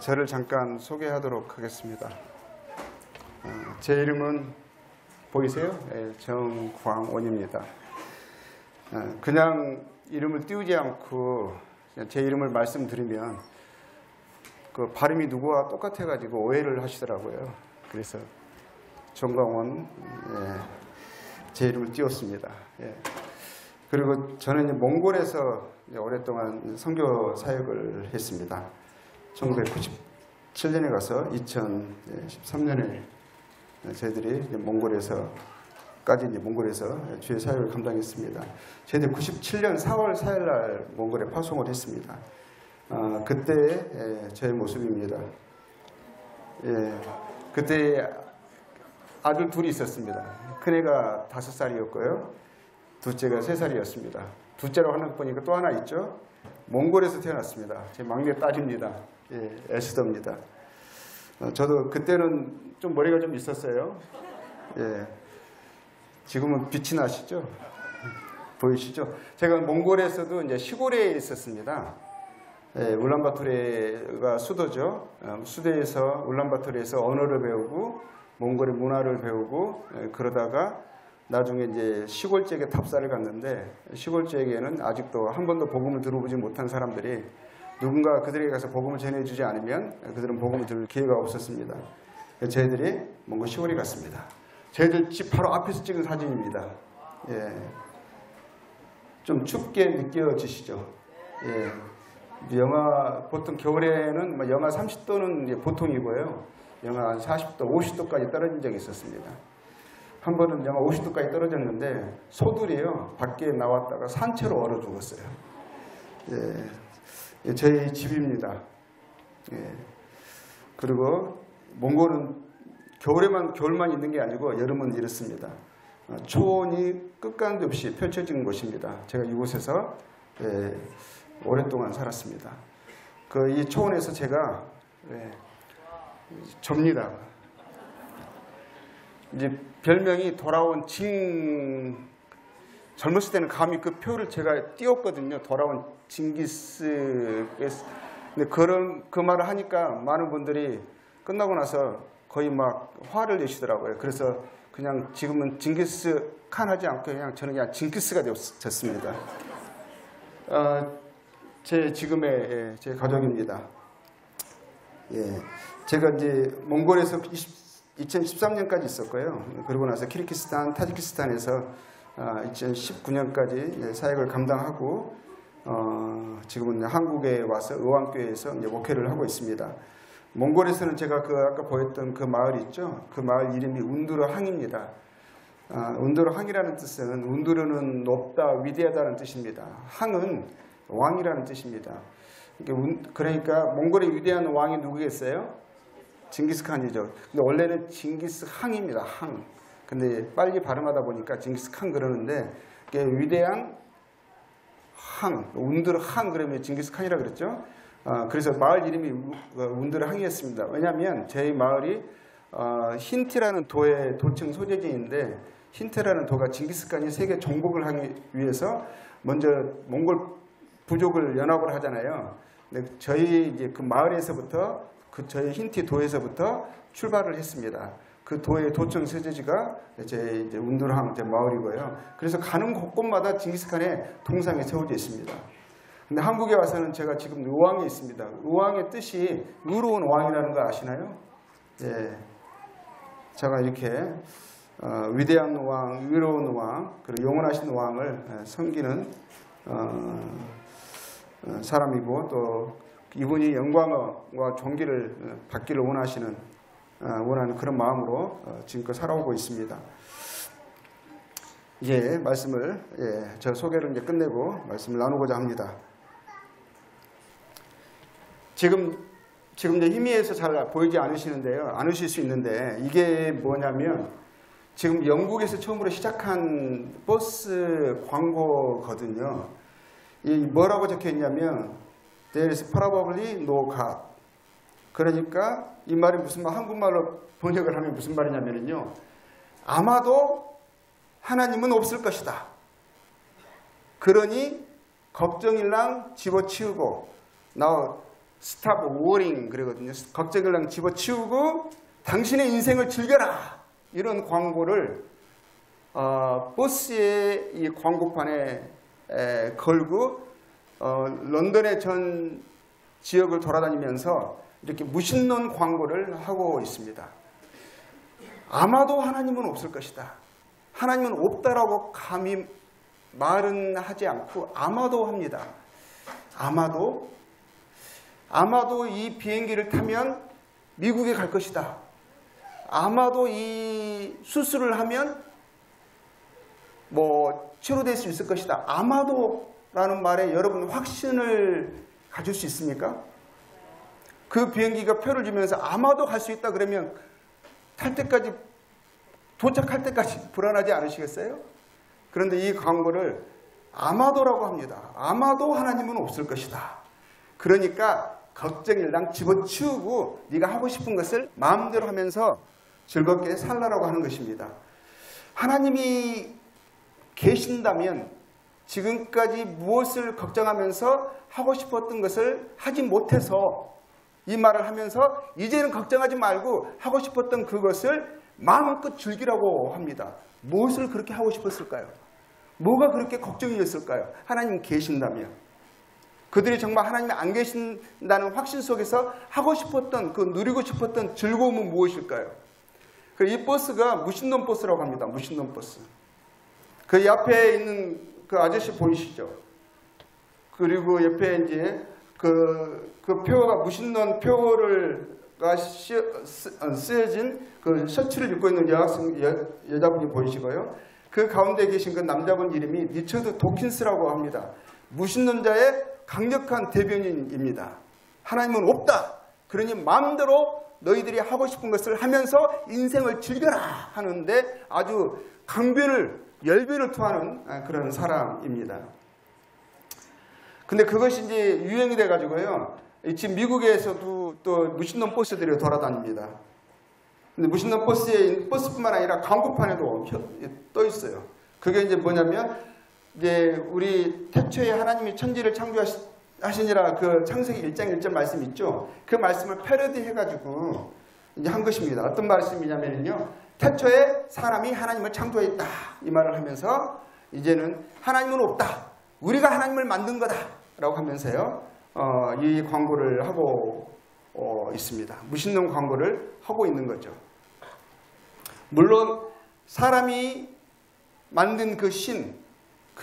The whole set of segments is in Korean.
저를 잠깐 소개하도록 하겠습니다. 제 이름은 보이세요? 정광원입니다. 그냥 이름을 띄우지 않고 제 이름을 말씀드리면 그 발음이 누구와 똑같아가지고 오해를 하시더라고요. 그래서 정광원, 제 이름을 띄웠습니다. 그리고 저는 이제 몽골에서 오랫동안 선교 사역을 했습니다. 1997년에 가서 2013년에 저희들이 몽골에서 주의 사역을 감당했습니다. 저희들이 97년 4월 4일 날 몽골에 파송을 했습니다. 그때 저의 모습입니다. 그때 아들 둘이 있었습니다. 큰애가 5살이었고요. 둘째가 3살이었습니다. 둘째로 하나 보니까 또 하나 있죠. 몽골에서 태어났습니다. 제 막내 딸입니다. 에스더입니다. 저도 그때는 좀 머리가 좀 있었어요. 지금은 빛이 나시죠? 보이시죠? 제가 몽골에서도 이제 시골에 있었습니다. 울란바토르가 수도죠. 수도에서 울란바토르에서 언어를 배우고 몽골의 문화를 배우고 그러다가 나중에 이제 시골지역에 탑사를 갔는데 시골지역에는 아직도 한 번도 복음을 들어보지 못한 사람들이 누군가 그들에게 가서 복음을 전해주지 않으면 그들은 복음을 들을 기회가 없었습니다. 저희들이 몽골 시골에 갔습니다. 저희들 집 바로 앞에서 찍은 사진입니다. 좀 춥게 느껴지시죠? 보통 겨울에는 영하 30도는 보통이고요. 영하 40도, 50도까지 떨어진 적이 있었습니다. 한 번은 영하 50도까지 떨어졌는데 소들이요 밖에 나왔다가 산채로 얼어 죽었어요. 저희 집입니다. 그리고 몽골은 겨울만 있는 게 아니고 여름은 이렇습니다. 초원이 끝간데 없이 펼쳐진 곳입니다. 제가 이곳에서 오랫동안 살았습니다. 이 초원에서 제가 접니다. 이제 별명이 돌아온 젊었을 때는 감히 그 표를 제가 띄웠거든요. 돌아온 징기스. 근데 그 말을 하니까 많은 분들이 끝나고 나서 거의 막 화를 내시더라고요. 그래서 그냥 지금은 징기스 칸 하지 않고 저는 그냥 징기스가 됐습니다. 제 지금의 제 가족입니다. 제가 이제 몽골에서 2013년까지 있었고요. 그러고 나서 키르기스탄, 타지키스탄에서 2019년까지 사역을 감당하고 지금은 한국에 와서 의왕교회에서 목회를 하고 있습니다. 몽골에서는 제가 아까 보였던 그 마을 있죠? 그 마을 이름이 운두르항입니다. 운두르항이라는 뜻은 운두르는 높다, 위대하다는 뜻입니다. 항은 왕이라는 뜻입니다. 그러니까 몽골의 위대한 왕이 누구겠어요? 징기스칸이죠. 근데 원래는 징기스항입니다. 항. 근데 빨리 발음하다 보니까 징기스칸 그러는데 위대한 항, 운두르항 그러면 징기스칸이라 그랬죠. 그래서 마을 이름이 운두르항이었습니다. 왜냐하면 저희 마을이 힌티라는 도의 도청 소재지인데 힌티라는 도가 징기스칸이 세계 정복을 하기 위해서 먼저 몽골 부족을 연합을 하잖아요. 근데 저희 이제 그 마을에서부터 저희 힌티 도에서부터 출발을 했습니다. 그 도의 도청 소재지가 이제 운두르항 마을이고요. 그래서 가는 곳곳마다 징기스칸의 동상이 세워져 있습니다. 근데 한국에 와서는 제가 지금 의왕에 있습니다. 의왕의 뜻이 의로운 왕이라는 거 아시나요? 제가 이렇게 위대한 왕, 의로운 왕, 그리고 영원하신 왕을 섬기는 사람이고 또 이분이 영광과 존귀를 받기를 원하는 그런 마음으로 지금껏 살아오고 있습니다. 이제 말씀을 저 소개를 이제 끝내고 말씀을 나누고자 합니다. 지금 이제 희미해서 잘 보이지 않으실 수 있는데 이게 뭐냐면 지금 영국에서 처음으로 시작한 버스 광고거든요. 이 뭐라고 적혀 있냐면 There is probably no God. 그러니까 이 말이 한국말로 번역을 하면 무슨 말이냐면요. 아마도 하나님은 없을 것이다. 그러니 걱정일랑 집어치우고 Stop worrying 그러거든요. 걱정을 집어치우고 당신의 인생을 즐겨라. 이런 광고를 버스의 이 광고판에 걸고 런던의 전 지역을 돌아다니면서 이렇게 무신론 광고를 하고 있습니다. 아마도 하나님은 없을 것이다. 하나님은 없다라고 감히 말은 하지 않고 아마도 합니다. 아마도 이 비행기를 타면 미국에 갈 것이다. 아마도 이 수술을 하면 치료될 수 있을 것이다. 아마도라는 말에 여러분 확신을 가질 수 있습니까? 그 비행기가 표를 주면서 아마도 갈 수 있다 그러면 도착할 때까지 불안하지 않으시겠어요? 그런데 이 광고를 아마도라고 합니다. 아마도 하나님은 없을 것이다. 그러니까 걱정일랑 집어치우고 네가 하고 싶은 것을 마음대로 하면서 즐겁게 살라라고 하는 것입니다. 하나님이 계신다면 지금까지 무엇을 걱정하면서 하고 싶었던 것을 하지 못해서 이 말을 하면서 이제는 걱정하지 말고 하고 싶었던 그것을 마음껏 즐기라고 합니다. 무엇을 그렇게 하고 싶었을까요? 뭐가 그렇게 걱정이었을까요? 하나님 계신다면. 그들이 정말 하나님이 안 계신다는 확신 속에서 하고 싶었던 누리고 싶었던 즐거움은 무엇일까요? 이 버스가 무신론 버스라고 합니다. 무신론 버스. 그 옆에 있는 그 아저씨 보이시죠? 그리고 옆에 이제 그 표가 무신론 표가 쓰여진 그 셔츠를 입고 있는 여자분이 보이시고요. 그 가운데 계신 그 남자분 이름이 리처드 도킨스라고 합니다. 무신론자의 강력한 대변인입니다. 하나님은 없다. 그러니 마음대로 너희들이 하고 싶은 것을 하면서 인생을 즐겨라 하는데 아주 열변을 토하는 그런 사람입니다. 근데 그것이 이제 유행이 돼가지고요. 지금 미국에서도 또 무신론 버스들이 돌아다닙니다. 근데 무신론 버스뿐만 아니라 광고판에도 떠 있어요. 그게 이제 뭐냐면, 이제 우리 태초에 하나님이 천지를 창조하시니라 그 창세기 1장 1절 말씀 있죠. 그 말씀을 패러디 해가지고 이제 한 것입니다. 어떤 말씀이냐면요. 태초에 사람이 하나님을 창조했다. 이 말을 하면서 이제는 하나님은 없다. 우리가 하나님을 만든 거다. 라고 하면서요. 이 광고를 하고 있습니다. 무신론 광고를 하고 있는 거죠. 물론 사람이 만든 그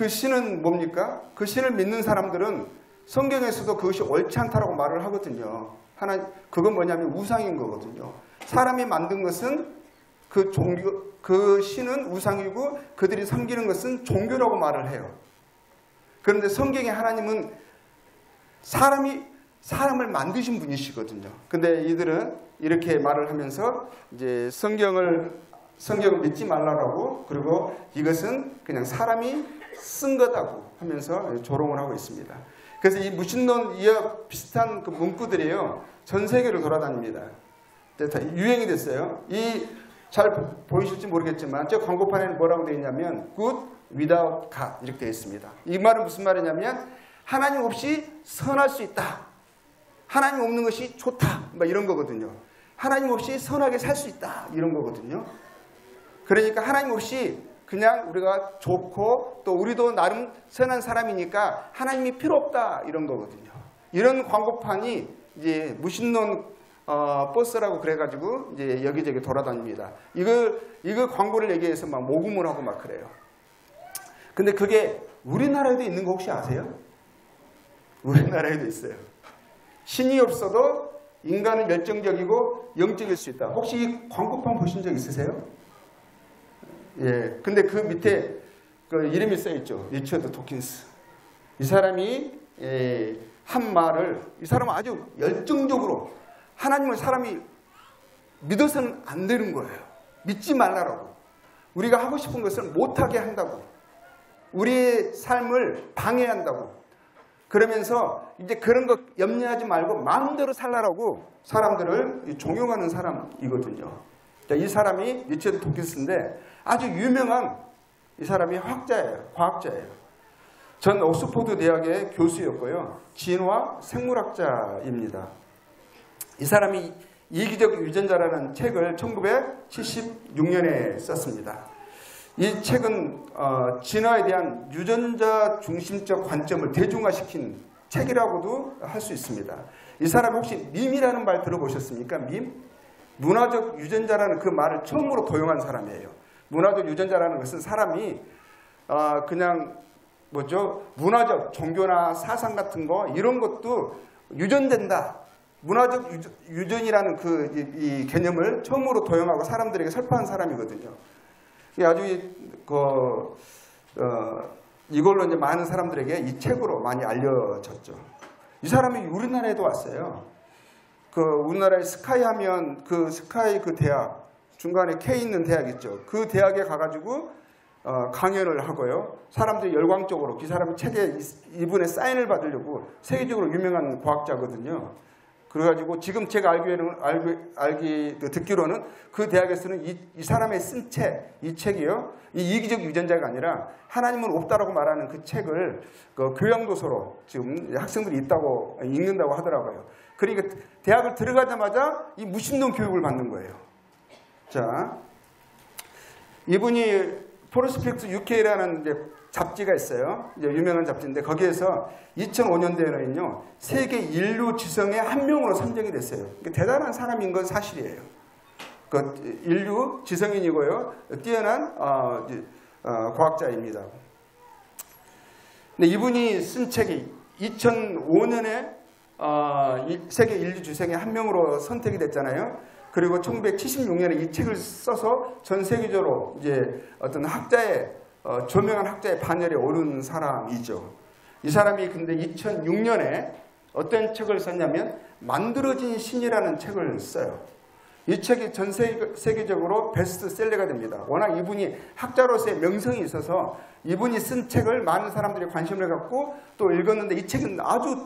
신은 뭡니까? 그 신을 믿는 사람들은 성경에서도 그것이 옳지 않다라고 말을 하거든요. 그건 뭐냐면 우상인 거거든요. 사람이 만든 것은 그 신은 우상이고 그들이 섬기는 것은 종교라고 말을 해요. 그런데 성경의 하나님은 사람을 만드신 분이시거든요. 근데 이들은 이렇게 말을 하면서 이제 성경을 믿지 말라라고, 그리고 이것은 그냥 사람이 쓴 거다고 하면서 조롱을 하고 있습니다. 그래서 이 무신론 이와 비슷한 그 문구들이요, 전 세계를 돌아다닙니다. 유행이 됐어요. 잘 보이실지 모르겠지만 저 광고판에는 뭐라고 되어 있냐면 good without God 이렇게 되어 있습니다. 이 말은 무슨 말이냐면 하나님 없이 선할 수 있다. 하나님 없는 것이 좋다. 막 이런 거거든요. 하나님 없이 선하게 살 수 있다. 이런 거거든요. 그러니까 하나님 없이 그냥 우리가 좋고 또 우리도 나름 선한 사람이니까 하나님이 필요 없다. 이런 거거든요. 이런 광고판이 이제 무신론 버스라고 그래가지고 이제 여기저기 돌아다닙니다. 이거 광고를 얘기해서 막 모금을 하고 막 그래요. 근데 그게 우리나라에도 있는 거 혹시 아세요? 우리나라에도 있어요. 신이 없어도 인간은 열정적이고 영적일 수 있다. 혹시 이 광고판 보신 적 있으세요? 예. 근데 그 밑에 그 이름이 써있죠. 리처드 도킨스. 이 사람이 한 말을, 이 사람은 아주 열정적으로 하나님을 사람이 믿어서는 안 되는 거예요. 믿지 말라라고. 우리가 하고 싶은 것을 못하게 한다고. 우리의 삶을 방해한다고. 그러면서 이제 그런 거 염려하지 말고 마음대로 살라라고 사람들을 종용하는 사람이거든요. 이 사람이 리처드 도킨스인데 아주 유명한 이 사람이 과학자예요. 전 옥스포드 대학의 교수였고요. 진화 생물학자입니다. 이 사람이 이기적 유전자라는 책을 1976년에 썼습니다. 이 책은 진화에 대한 유전자 중심적 관점을 대중화시킨 책이라고도 할 수 있습니다. 이 사람 혹시 밈이라는 말 들어보셨습니까? 밈? 문화적 유전자라는 그 말을 처음으로 도용한 사람이에요. 문화적 유전자라는 것은 사람이 그냥 문화적 종교나 사상 같은 거 이런 것도 유전된다. 문화적 유전이라는 이 개념을 처음으로 도용하고 사람들에게 설파한 사람이거든요. 아주 이걸로 이제 많은 사람들에게 이 책으로 많이 알려졌죠. 이 사람이 우리나라에도 왔어요. 우리나라에 스카이 하면 스카이 대학 중간에 K 있는 대학 있죠. 그 대학에 가가지고 강연을 하고요. 사람들이 열광적으로 이 사람이 책에 이분의 사인을 받으려고 세계적으로 유명한 과학자거든요. 그래가지고 지금 제가 듣기로는 그 대학에서는 이 사람의 쓴 책, 이 책이요. 이 이기적 유전자가 아니라 하나님은 없다라고 말하는 그 책을 교양도서로 지금 학생들이 읽는다고 하더라고요. 그러니까 대학을 들어가자마자 이 무신론 교육을 받는 거예요. 자, 이분이 프로스펙트 UK라는 이제 잡지가 있어요. 이제 유명한 잡지인데 거기에서 2005년도에는요 세계 인류 지성의 한 명으로 선정이 됐어요. 그러니까 대단한 사람인 건 사실이에요. 인류 지성인이고요, 뛰어난 과학자입니다. 근데 이분이 쓴 책이 2005년에 세계 인류 지성의 한 명으로 선택이 됐잖아요. 그리고 1976년에 이 책을 써서 전 세계적으로 이제 어떤 조명한 학자의 반열에 오른 사람이죠. 이 사람이 근데 2006년에 어떤 책을 썼냐면 만들어진 신이라는 책을 써요. 이 책이 전 세계적으로 베스트셀러가 됩니다. 워낙 이분이 학자로서의 명성이 있어서 이분이 쓴 책을 많은 사람들이 관심을 갖고 또 읽었는데 이 책은 아주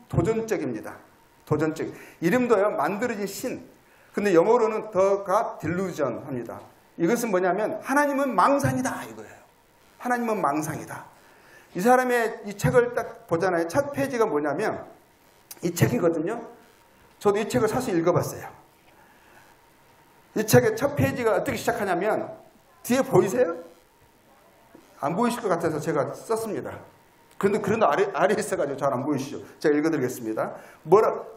도전적입니다. 도전적. 이름도요 만들어진 신. 근데 영어로는 The God Delusion 합니다. 이것은 뭐냐면 하나님은 망상이다 이거예요. 하나님은 망상이다. 이 사람의 이 책을 딱 보잖아요. 첫 페이지가 뭐냐면 이 책이거든요. 저도 이 책을 사서 읽어봤어요. 이 책의 첫 페이지가 어떻게 시작하냐면 뒤에 보이세요? 안 보이실 것 같아서 제가 썼습니다. 그런데 아래에 있어가지고 잘 안 보이시죠? 제가 읽어드리겠습니다.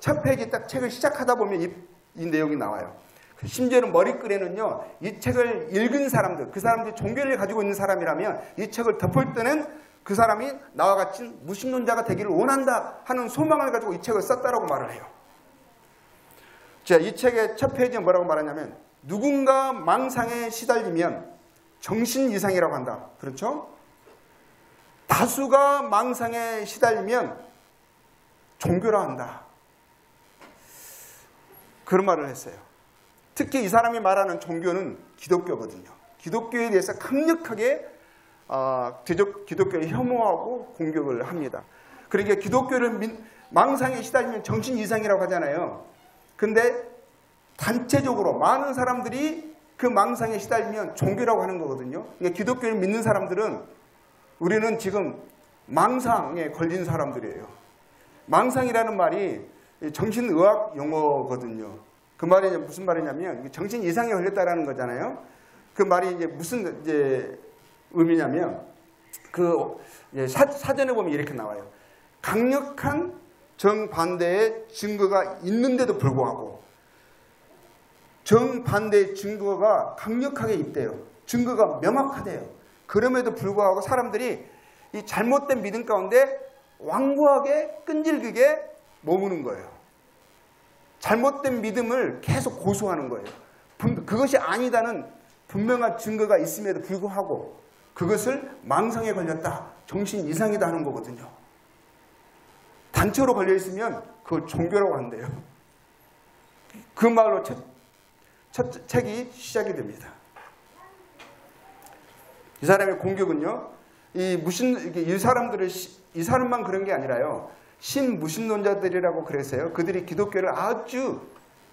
첫 페이지 딱 책을 시작하다 보면 이 내용이 나와요. 심지어는 머리글에는요, 이 책을 읽은 사람들, 그 사람들이 종교를 가지고 있는 사람이라면 이 책을 덮을 때는 그 사람이 나와 같이 무신론자가 되기를 원한다 하는 소망을 가지고 이 책을 썼다라고 말을 해요. 자, 이 책의 첫 페이지에 뭐라고 말하냐면 누군가 망상에 시달리면 정신 이상이라고 한다. 그렇죠? 다수가 망상에 시달리면 종교라 한다. 그런 말을 했어요. 특히 이 사람이 말하는 종교는 기독교거든요. 기독교에 대해서 강력하게 기독교를 혐오하고 공격을 합니다. 그러니까 기독교를 망상에 시달리면 정신 이상이라고 하잖아요. 근데 단체적으로 많은 사람들이 그 망상에 시달리면 종교라고 하는 거거든요. 그러니까 기독교를 믿는 사람들은 우리는 지금 망상에 걸린 사람들이에요. 망상이라는 말이 정신의학 용어거든요. 그 말이 무슨 말이냐면 정신 이상에 걸렸다라는 거잖아요. 그 말이 이제 무슨 의미냐면 사전에 보면 이렇게 나와요. 강력한 정반대의 증거가 있는데도 불구하고 정반대의 증거가 강력하게 있대요. 증거가 명확하대요. 그럼에도 불구하고 사람들이 이 잘못된 믿음 가운데 완고하게 끈질기게 머무는 거예요. 잘못된 믿음을 계속 고수하는 거예요. 그것이 아니다는 분명한 증거가 있음에도 불구하고 그것을 망상에 걸렸다, 정신 이상이다 하는 거거든요. 단체로 걸려있으면 그걸 종교라고 한대요. 그 말로 첫 책이 시작이 됩니다. 이 사람의 공격은요, 이 사람만 그런 게 아니라요, 신무신론자들이라고 그랬어요. 그들이 기독교를 아주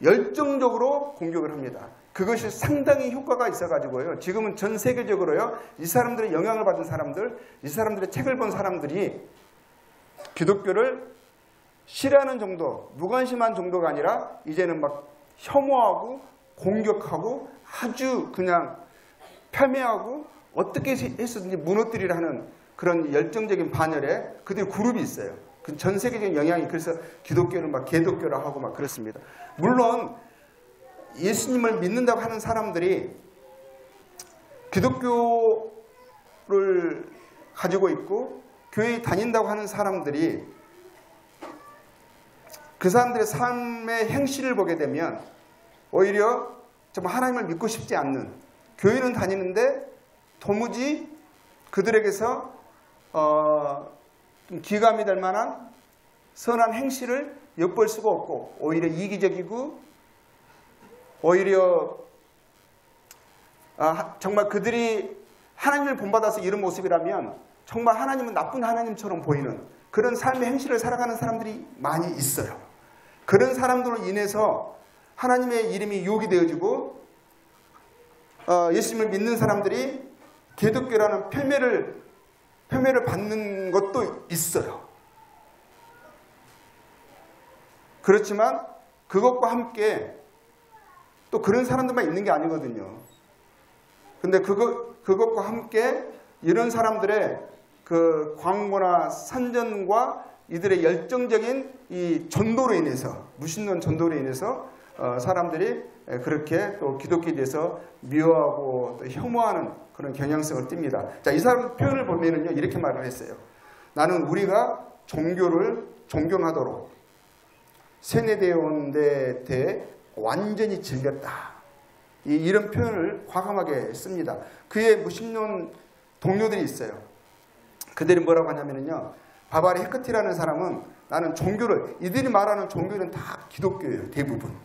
열정적으로 공격을 합니다. 그것이 상당히 효과가 있어가지고요. 지금은 전 세계적으로요. 이 사람들의 영향을 받은 사람들, 이 사람들의 책을 본 사람들이 기독교를 싫어하는 정도, 무관심한 정도가 아니라 이제는 막 혐오하고 공격하고 아주 그냥 폄훼하고 어떻게 해서든지 무너뜨리려 하는 그런 열정적인 반열에 그들의 그룹이 있어요. 그 전 세계적인 영향이 그래서 기독교를 막 개독교라 하고 막 그렇습니다. 물론 예수님을 믿는다고 하는 사람들이 기독교를 가지고 있고 교회에 다닌다고 하는 사람들이 그 사람들의 삶의 행실을 보게 되면 오히려 정말 하나님을 믿고 싶지 않는, 교회는 다니는데 도무지 그들에게서 좀 기감이 될 만한 선한 행실을 엿볼 수가 없고 오히려 이기적이고 오히려 정말 그들이 하나님을 본받아서 이런 모습이라면 정말 하나님은 나쁜 하나님처럼 보이는 그런 삶의 행실을 살아가는 사람들이 많이 있어요. 그런 사람들로 인해서 하나님의 이름이 유혹이 되어지고 예수님을 믿는 사람들이 기독교라는 폄훼를 받는 것도 있어요. 그렇지만 그것과 함께 또 그런 사람들만 있는 게 아니거든요. 근데 그것과 함께 이런 사람들의 그 광고나 선전과 이들의 열정적인 이 전도로 인해서, 무신론 전도로 인해서 사람들이 그렇게 또 기독교에 대해서 미워하고 또 혐오하는 그런 경향성을 띱니다. 자, 이 사람 표현을 보면은요, 이렇게 말을 했어요. 나는 우리가 종교를 존경하도록 세뇌되어 온 데 대해 완전히 질렸다. 이런 표현을 과감하게 씁니다. 그의 무신론 동료들이 있어요. 그들이 뭐라고 하냐면요, 바바리 헤크티라는 사람은 나는 종교를, 이들이 말하는 종교는 다 기독교예요. 대부분.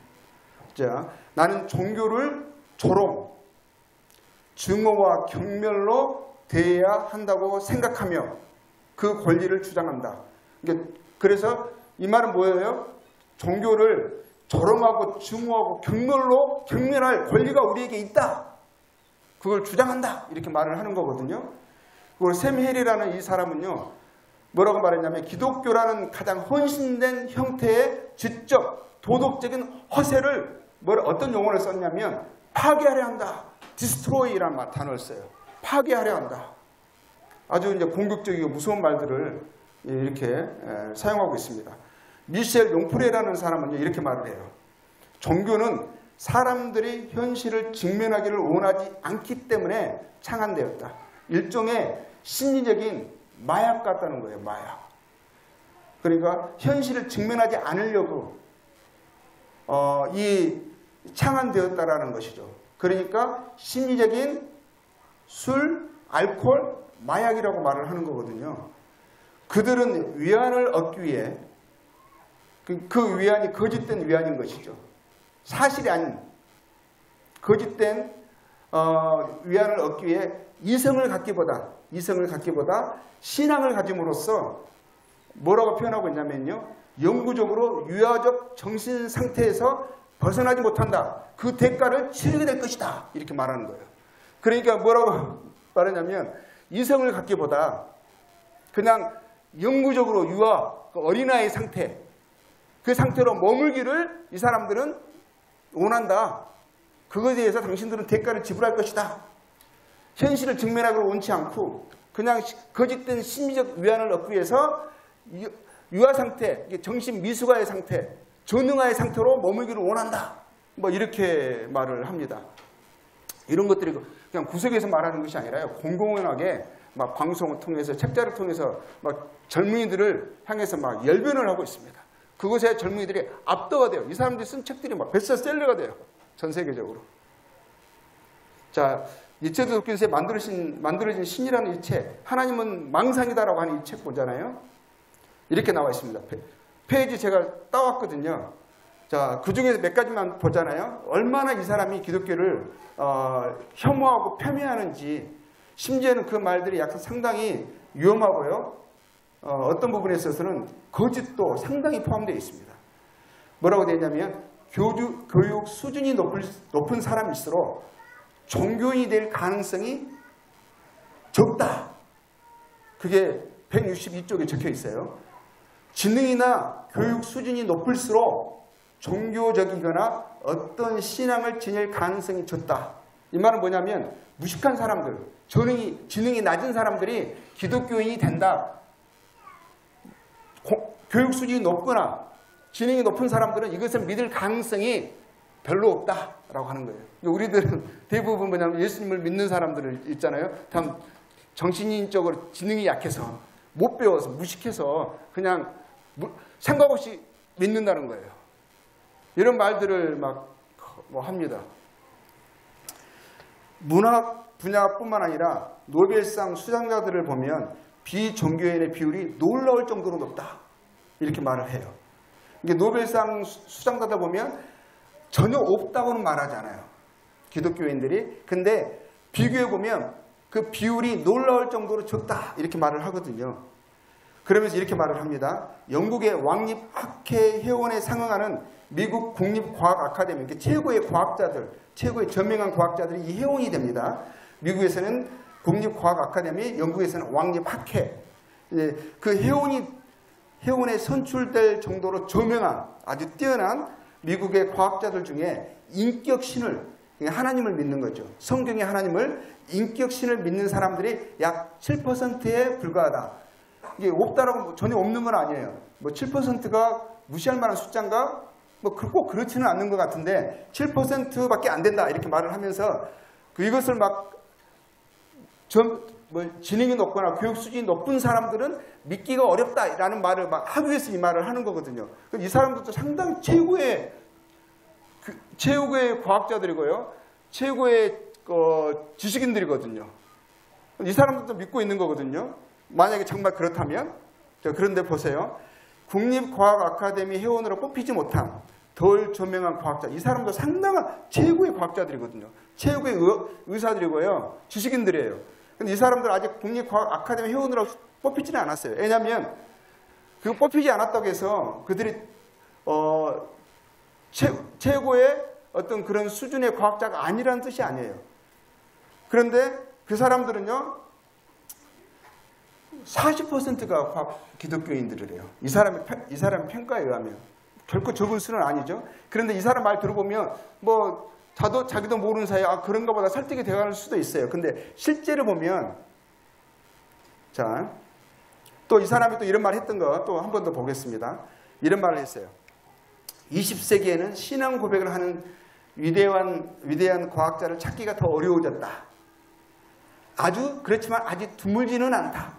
자, 나는 종교를 조롱, 증오와 경멸로 대해야 한다고 생각하며 그 권리를 주장한다. 그래서 이 말은 뭐예요? 종교를 조롱하고 증오하고 경멸할 권리가 우리에게 있다. 그걸 주장한다. 이렇게 말을 하는 거거든요. 그리고 샘 헬이라는 이 사람은요, 뭐라고 말했냐면 기독교라는 가장 헌신된 형태의 지적, 도덕적인 허세를 어떤 용어를 썼냐면 파괴하려 한다. 디스트로이라는 단어를 써요. 파괴하려 한다. 아주 이제 공격적이고 무서운 말들을 이렇게 사용하고 있습니다. 미셸 용프레라는 사람은 이렇게 말을 해요. 종교는 사람들이 현실을 직면하기를 원하지 않기 때문에 창안되었다. 일종의 심리적인 마약 같다는 거예요. 마약. 그러니까 현실을 직면하지 않으려고 이 창안되었다라는 것이죠. 그러니까 심리적인 술, 알코올, 마약이라고 말을 하는 거거든요. 그들은 위안을 얻기 위해 그 위안이 거짓된 위안인 것이죠. 사실이 아닌 거짓된 위안을 얻기 위해 이성을 갖기보다 신앙을 가짐으로써 뭐라고 표현하고 있냐면요, 영구적으로 유아적 정신 상태에서 벗어나지 못한다. 그 대가를 치르게 될 것이다. 이렇게 말하는 거예요. 그러니까 뭐라고 말하냐면 이성을 갖기보다 그냥 영구적으로 유아, 어린아이 상태, 그 상태로 머물기를 이 사람들은 원한다. 그것에 대해서 당신들은 대가를 지불할 것이다. 현실을 직면하기를 원치 않고 그냥 거짓된 심리적 위안을 얻기 위해서 유아 상태, 정신 미숙아의 상태, 전능아의 상태로 머물기를 원한다. 뭐 이렇게 말을 합니다. 이런 것들이 그냥 구석에서 말하는 것이 아니라요, 공공연하게 막 방송을 통해서, 책자를 통해서 막 젊은이들을 향해서 막 열변을 하고 있습니다. 그것에 젊은이들이 압도가 돼요. 이 사람들이 쓴 책들이 막 베스트셀러가 돼요. 전 세계적으로. 자, 니체 도덕교에서 만들어진 신이라는 이 책, 하나님은 망상이다라고 하는 이 책 보잖아요. 이렇게 나와 있습니다. 페이지 제가 따왔거든요. 자, 그 중에서 몇 가지만 보잖아요. 얼마나 이 사람이 기독교를 혐오하고 폄훼하는지, 심지어는 그 말들이 약간 상당히 위험하고요. 어떤 부분에 있어서는 거짓도 상당히 포함되어 있습니다. 뭐라고 되어 있냐면 교육 수준이 높은 사람일수록 종교인이 될 가능성이 적다. 그게 162쪽에 적혀 있어요. 지능이나 교육 수준이 높을수록 종교적이거나 어떤 신앙을 지닐 가능성이 적다. 이 말은 뭐냐면 무식한 사람들, 지능이 낮은 사람들이 기독교인이 된다. 교육 수준이 높거나 지능이 높은 사람들은 이것을 믿을 가능성이 별로 없다라고 하는 거예요. 우리들은 대부분 뭐냐면 예수님을 믿는 사람들을 있잖아요. 다 정신적으로 지능이 약해서 못 배워서 무식해서 그냥 생각 없이 믿는다는 거예요. 이런 말들을 막 합니다. 문학 분야뿐만 아니라 노벨상 수상자들을 보면 비종교인의 비율이 놀라울 정도로 높다. 이렇게 말을 해요. 이게 노벨상 수상자다 보면 전혀 없다고는 말하잖아요. 기독교인들이. 근데 비교해보면 그 비율이 놀라울 정도로 적다. 이렇게 말을 하거든요. 그러면서 이렇게 말을 합니다. 영국의 왕립학회 회원에 상응하는 미국 국립과학아카데미, 최고의 과학자들, 최고의 저명한 과학자들이 이 회원이 됩니다. 미국에서는 국립과학아카데미, 영국에서는 왕립학회. 그 회원에 선출될 정도로 저명한 아주 뛰어난 미국의 과학자들 중에 인격신을, 하나님을 믿는 거죠. 성경의 하나님을, 인격신을 믿는 사람들이 약 7%에 불과하다. 이게 없다라고 전혀 없는 건 아니에요. 7%가 무시할 만한 숫자인가? 꼭 그렇지는 않는 것 같은데 7%밖에 안 된다 이렇게 말을 하면서 이것을 지능이 높거나 교육 수준이 높은 사람들은 믿기가 어렵다라는 말을 하기 위해서 이 말을 하는 거거든요. 이 사람들도 상당히 최고의 과학자들이고요. 최고의 지식인들이거든요. 이 사람들도 믿고 있는 거거든요. 만약에 정말 그렇다면. 그런데 보세요. 국립과학아카데미 회원으로 뽑히지 못한 덜 저명한 과학자. 이 사람도 상당한 최고의 과학자들이거든요. 최고의 의사들이고요. 지식인들이에요. 근데 이 사람들 아직 국립과학아카데미 회원으로 뽑히지는 않았어요. 왜냐하면 그 뽑히지 않았다고 해서 그들이 최고의 어떤 그런 수준의 과학자가 아니라는 뜻이 아니에요. 그런데 그 사람들은요, 40%가 기독교인들이래요. 이 사람의 평가에 의하면. 결코 적은 수는 아니죠. 그런데 이 사람 말 들어보면 자기도 모르는 사이에 그런가 보다 설득이 되어갈 수도 있어요. 근데 실제로 보면 또 이 사람이 또 이런 말 했던 거 또 한 번 더 보겠습니다. 이런 말을 했어요. 20세기에는 신앙 고백을 하는 위대한 과학자를 찾기가 더 어려워졌다. 그렇지만 아직 드물지는 않다.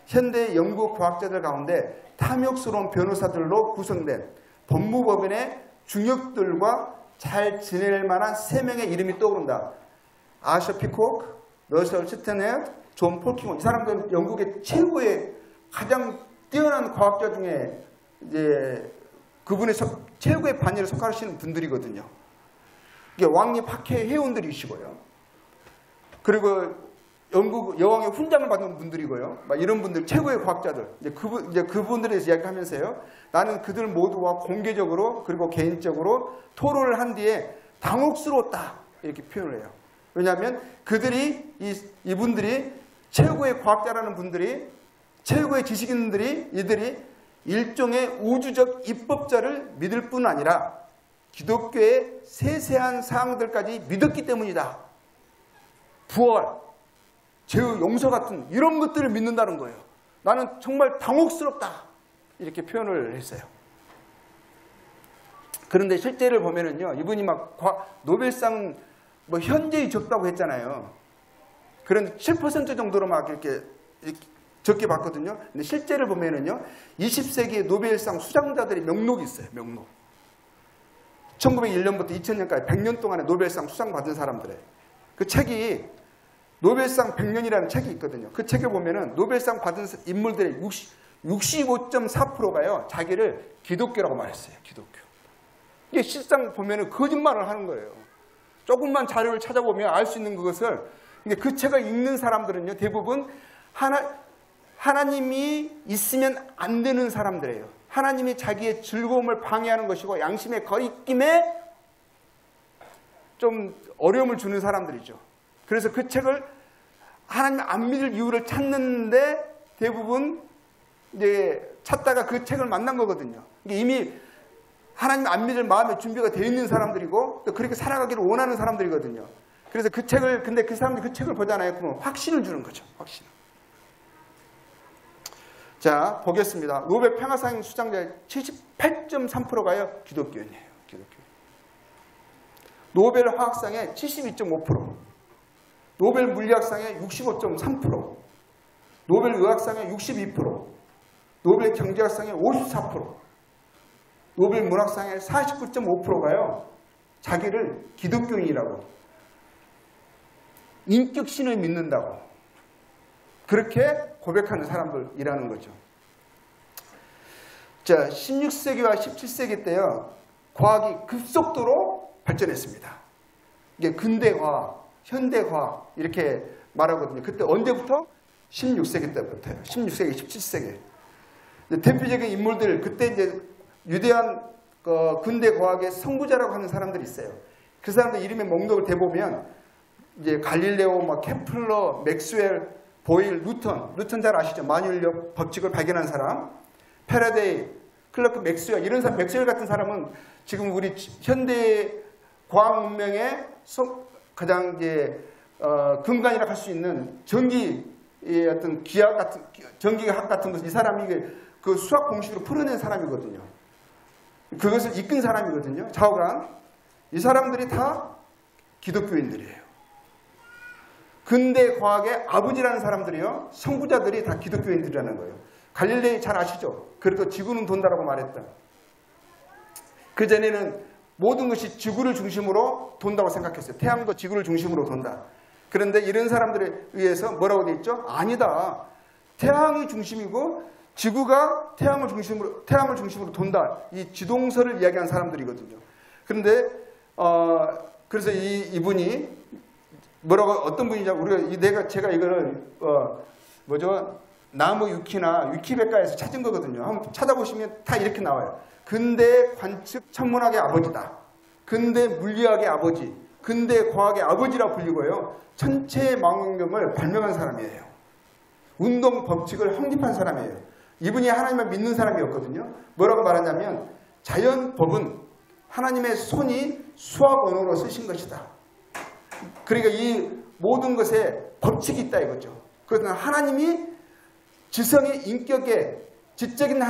현대 영국 과학자들 가운데 탐욕스러운 변호사들로 구성된 법무법인의 중역들과 잘 지낼 만한 3명의 이름이 떠오른다. 아셔 피콕, 러셀 스탠헤드, 존 폴킹원. 이 사람들은 영국의 최고의 가장 뛰어난 과학자 중에 그분의 최고의 반열에 속하시는 분들이거든요. 이게 왕립학회 회원들이시고요. 그리고 영국 여왕의 훈장을 받은 분들이고요. 이런 분들, 최고의 과학자들. 그분들에 대해서 이야기하면서요. 나는 그들 모두와 공개적으로 그리고 개인적으로 토론을 한 뒤에 당혹스러웠다. 이렇게 표현을 해요. 왜냐하면 이분들이 최고의 과학자라는 분들이, 최고의 지식인들이, 이들이 일종의 우주적 입법자를 믿을 뿐 아니라 기독교의 세세한 사항들까지 믿었기 때문이다. 부활, 죄의 용서 같은 이런 것들을 믿는다는 거예요. 나는 정말 당혹스럽다. 이렇게 표현을 했어요. 그런데 실제를 보면은요, 이분이 노벨상 현재의 적다고 했잖아요. 그런 7% 정도로 이렇게 적게 봤거든요. 근데 실제를 보면은요, 20세기의 노벨상 수상자들의 명록이 있어요. 명록. 1901년부터 2000년까지 100년 동안에 노벨상 수상 받은 사람들의 그 책이 노벨상 100년이라는 책이 있거든요. 그 책에 보면은 노벨상 받은 인물들의 65.4%가요. 자기를 기독교라고 말했어요. 기독교. 이게 실상 보면은 거짓말을 하는 거예요. 조금만 자료를 찾아보면 알 수 있는 그것을. 근데 그 책을 읽는 사람들은요, 대부분 하나님이 있으면 안 되는 사람들이에요. 하나님이 자기의 즐거움을 방해하는 것이고 양심의 거리낌에 좀 어려움을 주는 사람들이죠. 그래서 그 책을 하나님 안 믿을 이유를 찾는데 대부분 이제 찾다가 그 책을 만난 거거든요. 이미 하나님 안 믿을 마음의 준비가 되어 있는 사람들이고 또 그렇게 살아가기를 원하는 사람들이거든요. 그래서 그 책을, 근데 그 사람들이 그 책을 보잖아요. 그러면 확신을 주는 거죠. 확신. 자, 보겠습니다. 노벨 평화상 수상자 78.3%가요. 기독교인이에요. 기독교. 노벨 화학상의 72.5%, 노벨 물리학상의 65.3%, 노벨 의학상의 62%, 노벨 경제학상의 54%, 노벨 문학상의 49.5%가요. 자기를 기독교인이라고, 인격신을 믿는다고 그렇게 고백하는 사람들이라는 거죠. 자, 16세기와 17세기 때요, 과학이 급속도로 발전했습니다. 이게 근대과학, 현대과학 이렇게 말하거든요. 그때 언제부터? 16세기 때부터요. 16세기, 17세기. 대표적인 인물들, 그때 이제 유대한 근대과학의 선구자라고 하는 사람들이 있어요. 그 사람들 이름의 목록을 대보면 이제 갈릴레오, 케플러, 맥스웰, 보일, 루턴 잘 아시죠? 만유인력 법칙을 발견한 사람, 패러데이, 클러크, 맥스웰 이런 사람, 맥스웰 같은 사람은 지금 우리 현대 과학 문명의 가장 이제 근간이라고 할 수 있는 전기의 어떤 기하 같은 전기학 같은 것을 이 사람이 그 수학 공식으로 풀어낸 사람이거든요. 그것을 이끈 사람이거든요. 좌우간 이 사람들이 다 기독교인들이에요. 근대 과학의 아버지라는 사람들이요, 선구자들이 다 기독교인들이라는 거예요. 갈릴레이 잘 아시죠? 그래도 지구는 돈다라고 말했다. 그 전에는 모든 것이 지구를 중심으로 돈다고 생각했어요. 태양도 지구를 중심으로 돈다. 그런데 이런 사람들에 의해서 뭐라고 돼 있죠? 아니다. 태양이 중심이고 지구가 태양을 중심으로 돈다. 이 지동설을 이야기한 사람들이거든요. 그런데 그래서 이분이 뭐라고 어떤 분이냐고 제가 이거를 나무 위키나 위키백과에서 찾은 거거든요. 한번 찾아보시면 다 이렇게 나와요. 근대 관측 천문학의 아버지다. 근대 물리학의 아버지, 근대 과학의 아버지라 불리고요. 천체 망원경을 발명한 사람이에요. 운동 법칙을 확립한 사람이에요. 이분이 하나님을 믿는 사람이었거든요. 뭐라고 말하냐면 자연법은 하나님의 손이 수학 언어로 쓰신 것이다. 그러니까 이 모든 것에 법칙이 있다 이거죠. 그것은 하나님이 지성의 인격에 지적인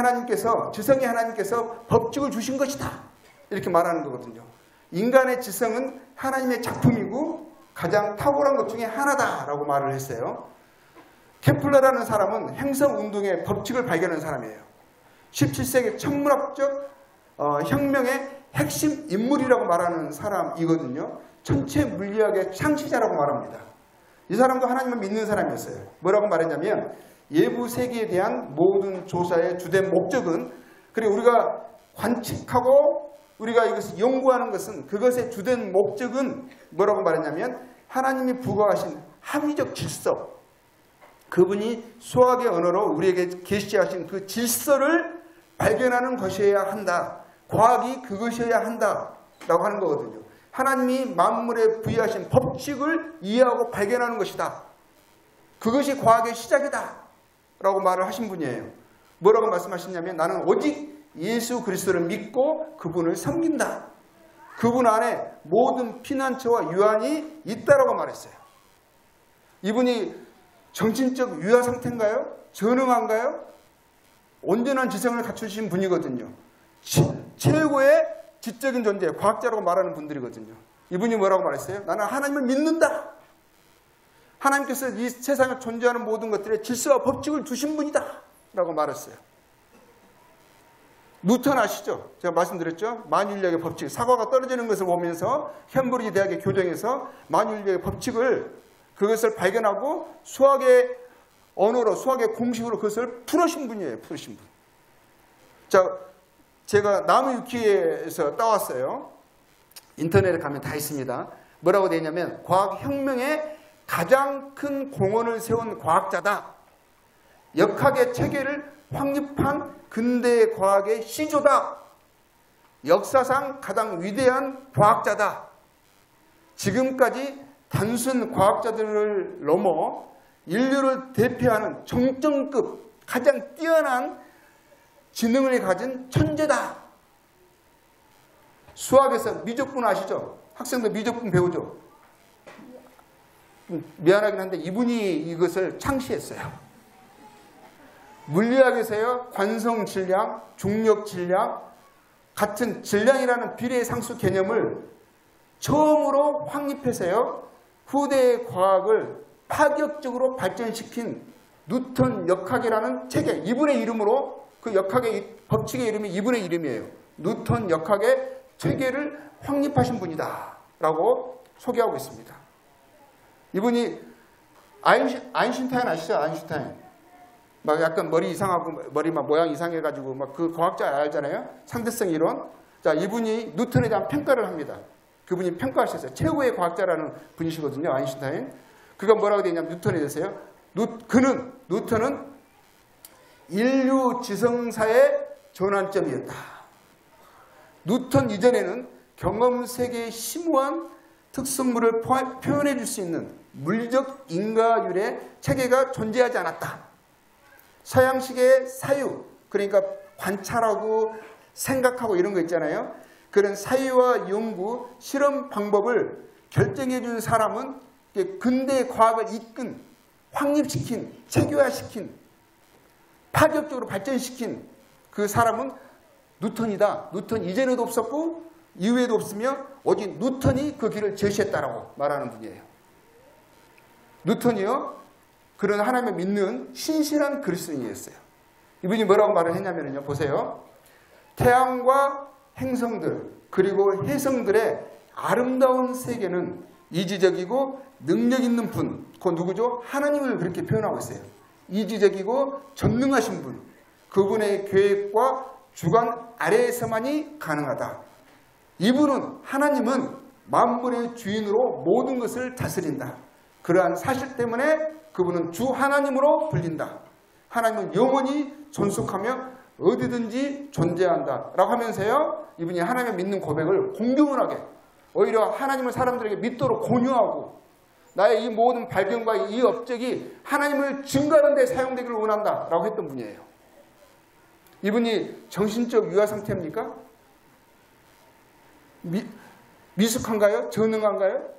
지성의 하나님께서 법칙을 주신 것이다. 이렇게 말하는 거거든요. 인간의 지성은 하나님의 작품이고 가장 탁월한 것 중에 하나다라고 말을 했어요. 케플러라는 사람은 행성운동의 법칙을 발견한 사람이에요. 17세기 천문학적 혁명의 핵심 인물이라고 말하는 사람이거든요. 천체 물리학의 창시자라고 말합니다. 이 사람도 하나님을 믿는 사람이었어요. 뭐라고 말했냐면 예부 세계에 대한 모든 조사의 주된 목적은, 그리고 우리가 관측하고 우리가 이것을 연구하는 것은 그것의 주된 목적은 뭐라고 말했냐면 하나님이 부과하신 합리적 질서, 그분이 수학의 언어로 우리에게 계시하신 그 질서를 발견하는 것이어야 한다. 과학이 그것이어야 한다라고 하는 거거든요. 하나님이 만물에 부여하신 법칙을 이해하고 발견하는 것이다. 그것이 과학의 시작이다 라고 말을 하신 분이에요. 뭐라고 말씀하셨냐면 나는 오직 예수 그리스도를 믿고 그분을 섬긴다. 그분 안에 모든 피난처와 유한이 있다라고 말했어요. 이분이 정신적 유한 상태인가요? 전능한가요? 온전한 지성을 갖추신 분이거든요. 최고의 지적인 존재, 과학자라고 말하는 분들이거든요. 이분이 뭐라고 말했어요? 나는 하나님을 믿는다. 하나님께서 이 세상에 존재하는 모든 것들의 질서와 법칙을 두신 분이다 라고 말했어요. 뉴턴 아시죠? 제가 말씀드렸죠? 만유인력의 법칙, 사과가 떨어지는 것을 보면서 캠브리지 대학의 교정에서 만유인력의 법칙을 그것을 발견하고 수학의 언어로, 수학의 공식으로 그것을 풀으신 분이에요. 풀으신 분. 자, 제가 나무 위키에서 따왔어요. 인터넷에 가면 다 있습니다. 뭐라고 되어 있냐면 과학혁명에 가장 큰 공헌을 세운 과학자다. 역학의 체계를 확립한 근대 과학의 시조다. 역사상 가장 위대한 과학자다. 지금까지 단순 과학자들을 넘어 인류를 대표하는 정점급 가장 뛰어난 지능을 가진 천재다. 수학에서 미적분 아시죠? 학생들 미적분 배우죠? 미안하긴 한데 이분이 이것을 창시했어요. 물리학에서요, 관성 질량, 중력 질량 같은 질량이라는 비례 상수 개념을 처음으로 확립해서요, 후대의 과학을 파격적으로 발전시킨 뉴턴 역학이라는 체계, 이분의 이름으로, 그 역학의 법칙의 이름이 이분의 이름이에요. 뉴턴 역학의 체계를 확립하신 분이다 라고 소개하고 있습니다. 이분이 아인슈타인 아시죠? 아인슈타인. 막 약간 머리 이상하고 머리 막 모양 이상해가지고 막 그 과학자 알잖아요. 상대성 이론. 자, 이분이 뉴턴에 대한 평가를 합니다. 그분이 평가하셨어요. 최고의 과학자라는 분이시거든요. 아인슈타인. 그가 뭐라고 되어 있냐면 뉴턴에 대해서요. 뉴턴은 인류 지성사의 전환점이었다. 뉴턴 이전에는 경험 세계의 심오한 특성물을 표현해 줄 수 있는 물리적 인과율의 체계가 존재하지 않았다. 서양식의 사유, 그러니까 관찰하고 생각하고 이런 거 있잖아요. 그런 사유와 연구, 실험 방법을 결정해 준 사람은 근대 과학을 이끈, 확립시킨, 체계화시킨, 파격적으로 발전시킨 그 사람은 뉴턴이다. 뉴턴 이전에도 없었고 이후에도 없으며 오직 뉴턴이 그 길을 제시했다라고 말하는 분이에요. 뉴턴이요, 그런 하나님을 믿는 신실한 그리스도인이었어요. 이분이 뭐라고 말을 했냐면요, 보세요. 태양과 행성들 그리고 혜성들의 아름다운 세계는 이지적이고 능력 있는 분, 그건 누구죠? 하나님을 그렇게 표현하고 있어요. 이지적이고 전능하신 분, 그분의 계획과 주관 아래에서만이 가능하다. 이분은, 하나님은 만물의 주인으로 모든 것을 다스린다. 그러한 사실 때문에 그분은 주 하나님으로 불린다. 하나님은 영원히 존속하며 어디든지 존재한다 라고 하면서요, 이분이 하나님을 믿는 고백을 공경하게, 오히려 하나님을 사람들에게 믿도록 권유하고 나의 이 모든 발견과 이 업적이 하나님을 증거하는 데 사용되기를 원한다 라고 했던 분이에요. 이분이 정신적 유아 상태입니까? 미숙한가요? 전능한가요?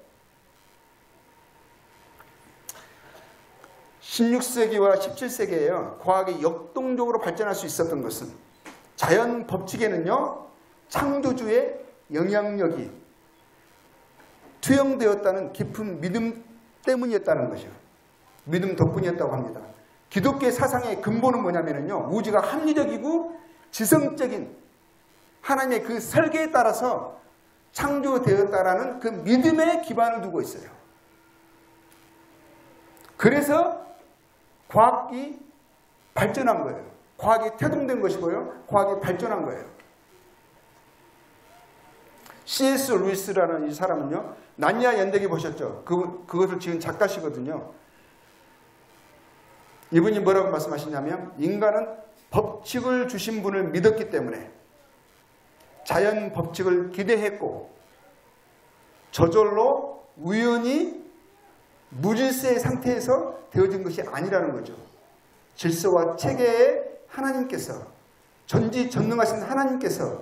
16세기와 17세기에요. 과학이 역동적으로 발전할 수 있었던 것은 자연 법칙에는요, 창조주의 영향력이 투영되었다는 깊은 믿음 때문이었다는 것이요. 믿음 덕분이었다고 합니다. 기독교의 사상의 근본은 뭐냐면요, 우주가 합리적이고 지성적인 하나님의 그 설계에 따라서 창조되었다라는 그 믿음에 기반을 두고 있어요. 그래서 과학이 발전한 거예요. 과학이 태동된 것이고요. 과학이 발전한 거예요. C.S. 루이스라는 이 사람은요, 난야 연대기 보셨죠? 그것을 지은 작가시거든요. 이분이 뭐라고 말씀하시냐면, 인간은 법칙을 주신 분을 믿었기 때문에 자연 법칙을 기대했고 저절로 우연히 무질서의 상태에서 되어진 것이 아니라는 거죠. 질서와 체계의 하나님께서, 전지전능하신 하나님께서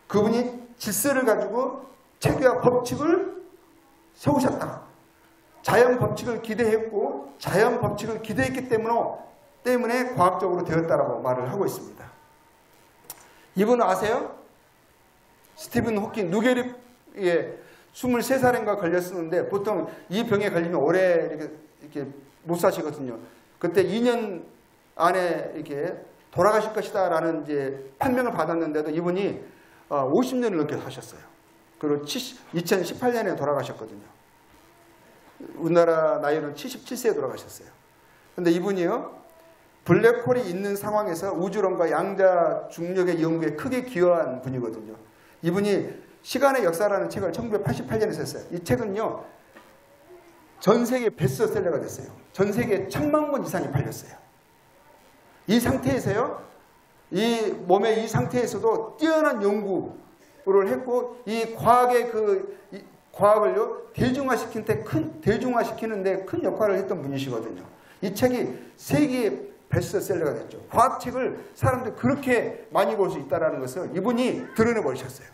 그분이 질서를 가지고 체계와 법칙을 세우셨다. 자연 법칙을 기대했고 자연 법칙을 기대했기 때문에 과학적으로 되었다라고 말을 하고 있습니다. 이분은 아세요? 스티븐 호킹, 누게립에 23살인가 걸렸었는데 보통 이 병에 걸리면 오래 이렇게 못 사시거든요. 그때 2년 안에 이렇게 돌아가실 것이다 라는 이제 판명을 받았는데도 이분이 50년을 넘게 사셨어요. 그리고 2018년에 돌아가셨거든요. 우리나라 나이로는 77세에 돌아가셨어요. 근데 이분이요, 블랙홀이 있는 상황에서 우주론과 양자 중력의 연구에 크게 기여한 분이거든요. 이분이 시간의 역사라는 책을 1988년에 썼어요. 이 책은요, 전 세계 베스트셀러가 됐어요. 전 세계에 1000만 권 이상이 팔렸어요. 이 상태에서요, 이 몸의 이 상태에서도 뛰어난 연구를 했고, 이 과학의 과학을요 대중화시키는데 큰 역할을 했던 분이시거든요. 이 책이 세계 베스트셀러가 됐죠. 과학책을 사람들이 그렇게 많이 볼 수 있다는 것을 이분이 드러내 버리셨어요.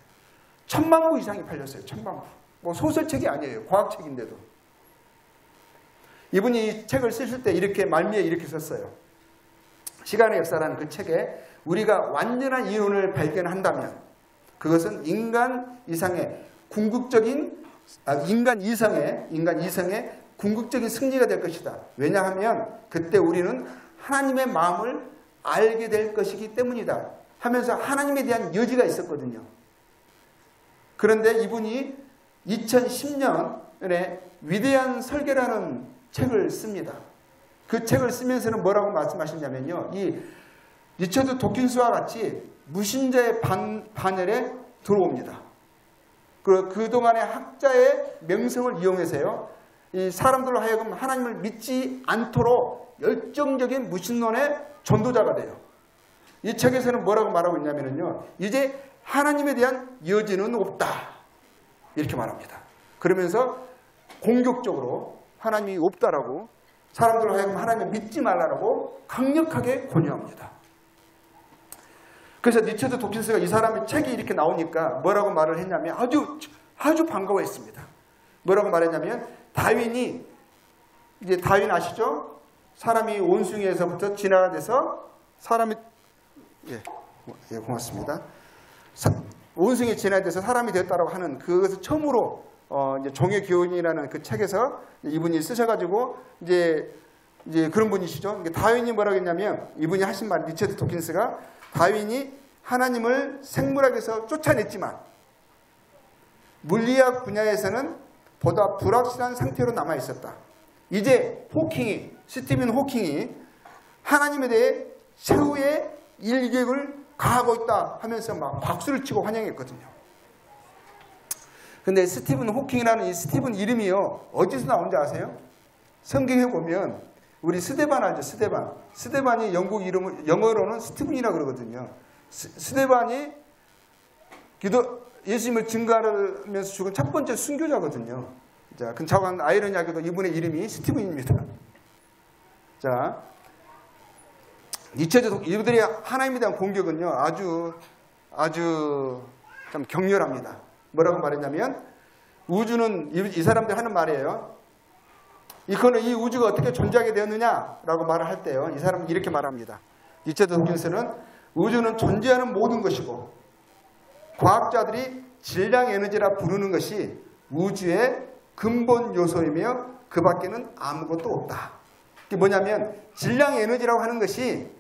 1000만 부 이상이 팔렸어요. 1000만 부. 뭐 소설책이 아니에요. 과학책인데도. 이분이 이 책을 쓰실 때 이렇게 말미에 이렇게 썼어요. 시간의 역사라는 그 책에 우리가 완전한 이론을 발견한다면 그것은 인간 이상의 궁극적인 승리가 될 것이다. 왜냐하면 그때 우리는 하나님의 마음을 알게 될 것이기 때문이다 하면서 하나님에 대한 여지가 있었거든요. 그런데 이분이 2010년에 위대한 설계라는 책을 씁니다. 그 책을 쓰면서는 뭐라고 말씀하시냐면요, 이 리처드 도킨스와 같이 무신자의 반열에 들어옵니다. 그동안의 학자의 명성을 이용해서요, 이 사람들로 하여금 하나님을 믿지 않도록 열정적인 무신론의 전도자가 돼요. 이 책에서는 뭐라고 말하고 있냐면요, 이제 하나님에 대한 여지는 없다 이렇게 말합니다. 그러면서 공격적으로 하나님이 없다라고, 사람들로 하여금 하나님을 믿지 말라고 강력하게 권유합니다. 그래서 리처드 도킨스가 이 사람의 책이 이렇게 나오니까 뭐라고 말을 했냐면 아주 반가워했습니다. 뭐라고 말했냐면, 다윈 아시죠? 사람이 원숭이에서부터 진화가 돼서 사람이 고맙습니다. 원숭이 진화돼서 사람이 됐다라고 하는 그것을 처음으로 이제 종의 교훈이라는 그 책에서 이분이 쓰셔가지고 이제 그런 분이시죠. 다윈이 뭐라고 했냐면, 이분이 하신 말, 리처드 도킨스가 다윈이 하나님을 생물학에서 쫓아냈지만 물리학 분야에서는 보다 불확실한 상태로 남아 있었다. 이제 스티븐 호킹이 하나님에 대해 최후의 일격을 가하고 있다 하면서 막 박수를 치고 환영했거든요. 근데 스티븐 호킹이라는 이 스티븐 이름이요, 어디서 나온지 아세요? 성경에 보면 우리 스데반 알죠? 스데반이 영어로는 스티븐이라고 그러거든요. 스데반이 예수님을 증거하면서 죽은 첫 번째 순교자거든요. 자, 근처한 아이러니하게도 이분의 이름이 스티븐입니다. 자, 이들의 하나님에 대한 공격은요, 아주 참 격렬합니다. 뭐라고 말했냐면, 우주는, 이 사람들 하는 말이에요. 이 우주가 어떻게 존재하게 되었느냐라고 말을 할 때요, 이 사람은 이렇게 말합니다. 리처드 도킨스는 우주는 존재하는 모든 것이고 과학자들이 질량 에너지라 부르는 것이 우주의 근본 요소이며 그 밖에는 아무것도 없다. 이게 뭐냐면, 질량 에너지라고 하는 것이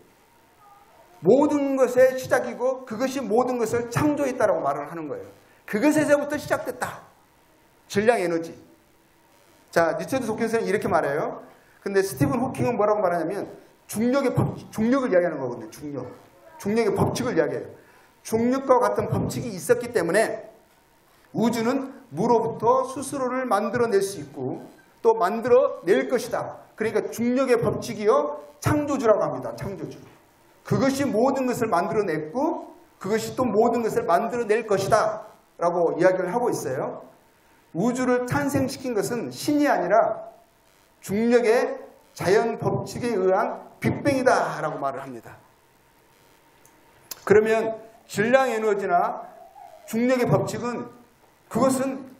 모든 것의 시작이고 그것이 모든 것을 창조했다라고 말을 하는 거예요. 그것에서부터 시작됐다. 질량 에너지. 자, 리처드 도킨스는 이렇게 말해요. 근데 스티븐 호킹은 뭐라고 말하냐면, 중력을 이야기하는 거거든요. 중력의 법칙을 이야기해요. 중력과 같은 법칙이 있었기 때문에 우주는 무로부터 스스로를 만들어낼 수 있고 또 만들어낼 것이다. 그러니까 중력의 법칙이요, 창조주라고 합니다. 창조주. 그것이 모든 것을 만들어냈고 그것이 또 모든 것을 만들어낼 것이다 라고 이야기를 하고 있어요. 우주를 탄생시킨 것은 신이 아니라 중력의 자연 법칙에 의한 빅뱅이다 라고 말을 합니다. 그러면 질량 에너지나 중력의 법칙은, 그것은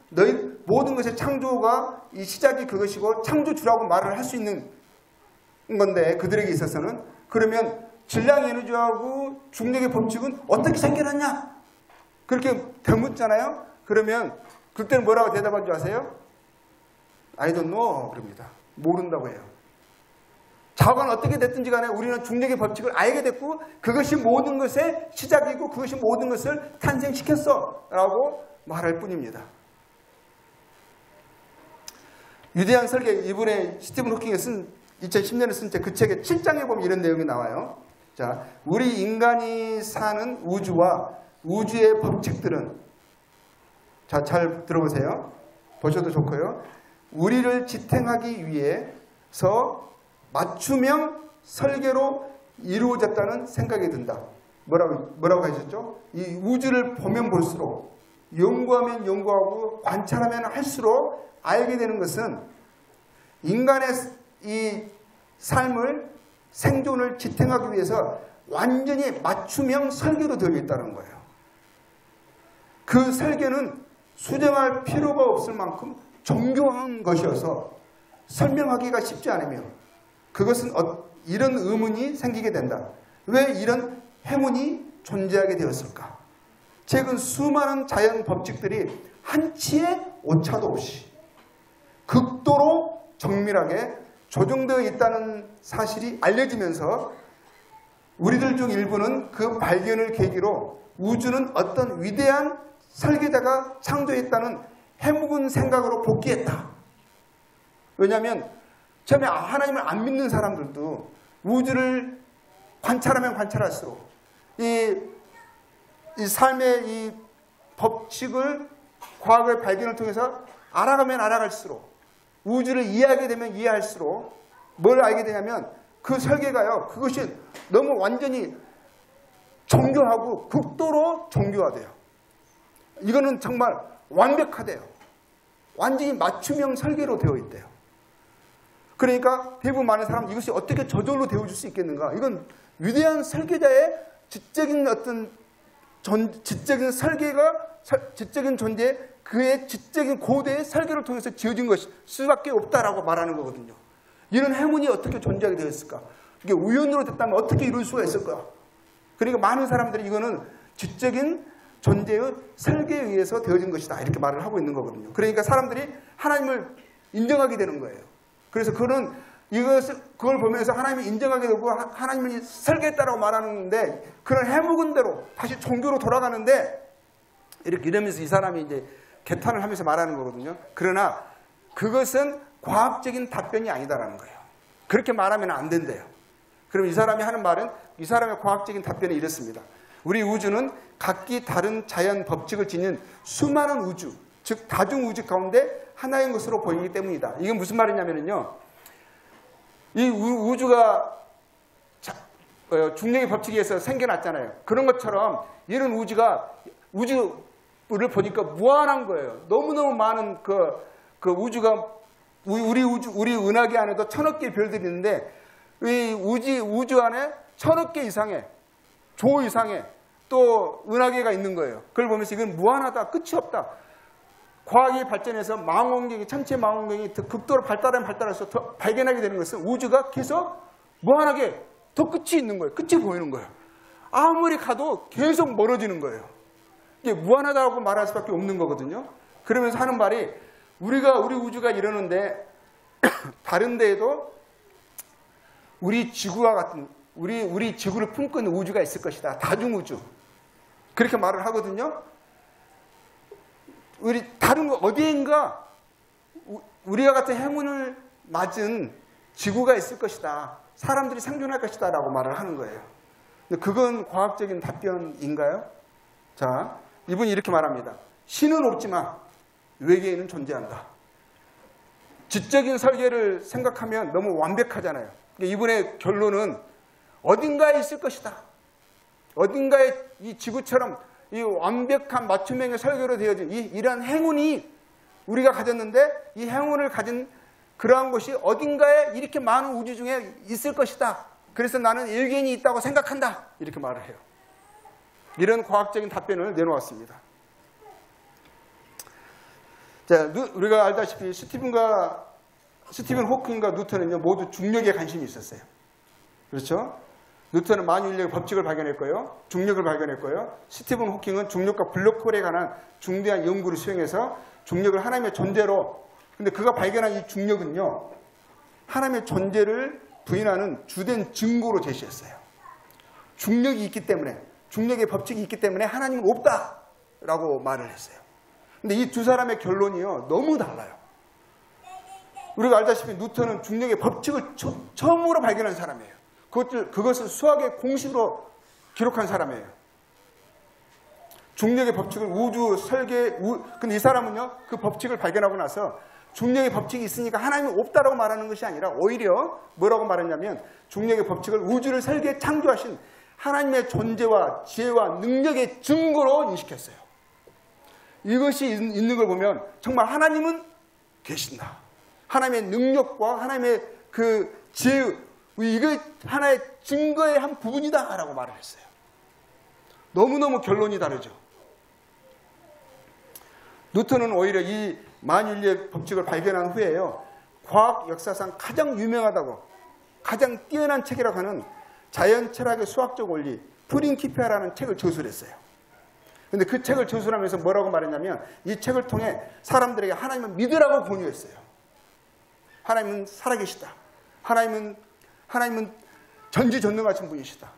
모든 것의 창조가 이 시작이 그것이고 창조주라고 말을 할 수 있는 건데, 그들에게 있어서는. 그러면 질량 에너지하고 중력의 법칙은 어떻게 생겨났냐? 그렇게 되묻잖아요. 그러면 그때는 뭐라고 대답한 줄 아세요? I don't know 그럽니다. 모른다고 해요. 자관 어떻게 됐든지 간에 우리는 중력의 법칙을 알게 됐고 그것이 모든 것의 시작이고 그것이 모든 것을 탄생시켰어 라고 말할 뿐입니다. 위대한 설계, 이분의 스티븐 호킹이 2010년에 쓴 그 책의 7장에 보면 이런 내용이 나와요. 자, 우리 인간이 사는 우주와 우주의 법칙들은, 자, 잘 들어보세요. 보셔도 좋고요. 우리를 지탱하기 위해서 맞춤형 설계로 이루어졌다는 생각이 든다. 뭐라고 하셨죠? 이 우주를 보면 볼수록, 연구하면 연구하고 관찰하면 할수록 알게 되는 것은 인간의 이 삶을, 생존을 지탱하기 위해서 완전히 맞춤형 설계로 되어 있다는 거예요. 그 설계는 수정할 필요가 없을 만큼 정교한 것이어서 설명하기가 쉽지 않으며, 그것은 이런 의문이 생기게 된다. 왜 이런 행운이 존재하게 되었을까? 최근 수많은 자연 법칙들이 한치의 오차도 없이 극도로 정밀하게 조정되어 있다는 사실이 알려지면서 우리들 중 일부는 그 발견을 계기로 우주는 어떤 위대한 설계자가 창조했다는 해묵은 생각으로 복귀했다. 왜냐하면 처음에 하나님을 안 믿는 사람들도 우주를 관찰하면 관찰할수록 이 삶의 이 법칙을, 과학의 발견을 통해서 알아가면 알아갈수록, 우주를 이해하게 되면 이해할수록 뭘 알게 되냐면 그 설계가요, 그것이 너무 완전히 정교하고 극도로 정교하대요. 이거는 정말 완벽하대요. 완전히 맞춤형 설계로 되어 있대요. 그러니까 대부분 많은 사람은 이것이 어떻게 저절로 되어줄 수 있겠는가? 이건 위대한 설계자의 지적인 어떤 지적인 설계가, 지적인 존재, 그의 지적인 고대의 설계를 통해서 지어진 것일 수밖에 없다라고 말하는 거거든요. 이런 행운이 어떻게 존재하게 되었을까? 이게 우연으로 됐다면 어떻게 이룰 수가 있을까? 그러니까 많은 사람들이 이거는 지적인 존재의 설계에 의해서 되어진 것이다, 이렇게 말을 하고 있는 거거든요. 그러니까 사람들이 하나님을 인정하게 되는 거예요. 그래서 그걸 보면서 하나님을 인정하게 되고 하나님이 설계했다라고 말하는데, 그런 해묵은 대로 다시 종교로 돌아가는데, 이러면서 이 사람이 이제 개탄을 하면서 말하는 거거든요. 그러나 그것은 과학적인 답변이 아니다라는 거예요. 그렇게 말하면 안 된대요. 그럼 이 사람이 하는 말은, 이 사람의 과학적인 답변은 이렇습니다. 우리 우주는 각기 다른 자연 법칙을 지닌 수많은 우주, 즉 다중우주 가운데 하나인 것으로 보이기 때문이다. 이건 무슨 말이냐면요, 이 우주가 중력의 법칙에 의해서 생겨났잖아요. 그런 것처럼 이런 우주를 보니까 무한한 거예요. 너무너무 많은 그 우주가, 우리 은하계 안에도 1000억 개의 별들이 있는데, 이 우주 안에 1000억 개 이상의, 조 이상의 또 은하계가 있는 거예요. 그걸 보면서 이건 무한하다, 끝이 없다. 과학이 발전해서 망원경이, 천체 망원경이 극도로 발달해서 더 발견하게 되는 것은 우주가 계속 무한하게 더 끝이 있는 거예요. 끝이 보이는 거예요. 아무리 가도 계속 멀어지는 거예요. 이게 무한하다고 말할 수밖에 없는 거거든요. 그러면서 하는 말이, 우리 우주가 이러는데 다른 데에도 우리 지구와 같은, 우리 지구를 품고 있는 우주가 있을 것이다. 다중우주. 그렇게 말을 하거든요. 다른 어디인가 우리와 같은 행운을 맞은 지구가 있을 것이다. 사람들이 생존할 것이다 라고 말을 하는 거예요. 근데 그건 과학적인 답변인가요? 자, 이분이 이렇게 말합니다. 신은 없지만 외계인은 존재한다. 지적인 설계를 생각하면 너무 완벽하잖아요. 이분의 결론은 어딘가에 있을 것이다. 어딘가에 이 지구처럼 이 완벽한 맞춤형의 설계로 되어진 이러한 행운이 우리가 가졌는데, 이 행운을 가진 그러한 것이 어딘가에 이렇게 많은 우주 중에 있을 것이다. 그래서 나는 외계인이 있다고 생각한다. 이렇게 말을 해요. 이런 과학적인 답변을 내놓았습니다. 자, 우리가 알다시피 스티븐 호킹과 뉴턴은요, 모두 중력에 관심이 있었어요. 그렇죠? 뉴턴은 만유인력의 법칙을 발견했고요. 중력을 발견했고요. 스티븐 호킹은 중력과 블랙홀에 관한 중대한 연구를 수행해서 중력을 하나님의 존재로, 근데 그가 발견한 이 중력은요, 하나님의 존재를 부인하는 주된 증거로 제시했어요. 중력이 있기 때문에, 중력의 법칙이 있기 때문에 하나님은 없다라고 말을 했어요. 근데 이 두 사람의 결론이요, 너무 달라요. 우리가 알다시피 뉴턴은 중력의 법칙을 처음으로 발견한 사람이에요. 그것을 수학의 공식으로 기록한 사람이에요. 중력의 법칙을 우주 설계, 근데 이 사람은요, 그 법칙을 발견하고 나서 중력의 법칙이 있으니까 하나님이 없다라고 말하는 것이 아니라 오히려 뭐라고 말했냐면 중력의 법칙을 우주를 설계 창조하신 하나님의 존재와 지혜와 능력의 증거로 인식했어요. 이것이 있는 걸 보면 정말 하나님은 계신다. 하나님의 능력과 하나님의 그 지혜, 이거 하나의 증거의 한 부분이다 라고 말을 했어요. 너무너무 결론이 다르죠. 뉴턴은 오히려 이 만윤리의 법칙을 발견한 후에요, 과학 역사상 가장 유명하다고, 가장 뛰어난 책이라고 하는 자연 철학의 수학적 원리 프린키피아라는 책을 저술했어요. 그런데 그 책을 저술하면서 뭐라고 말했냐면 이 책을 통해 사람들에게 하나님을 믿으라고 권유했어요. 하나님은 살아계시다. 하나님은 전지전능하신 분이시다.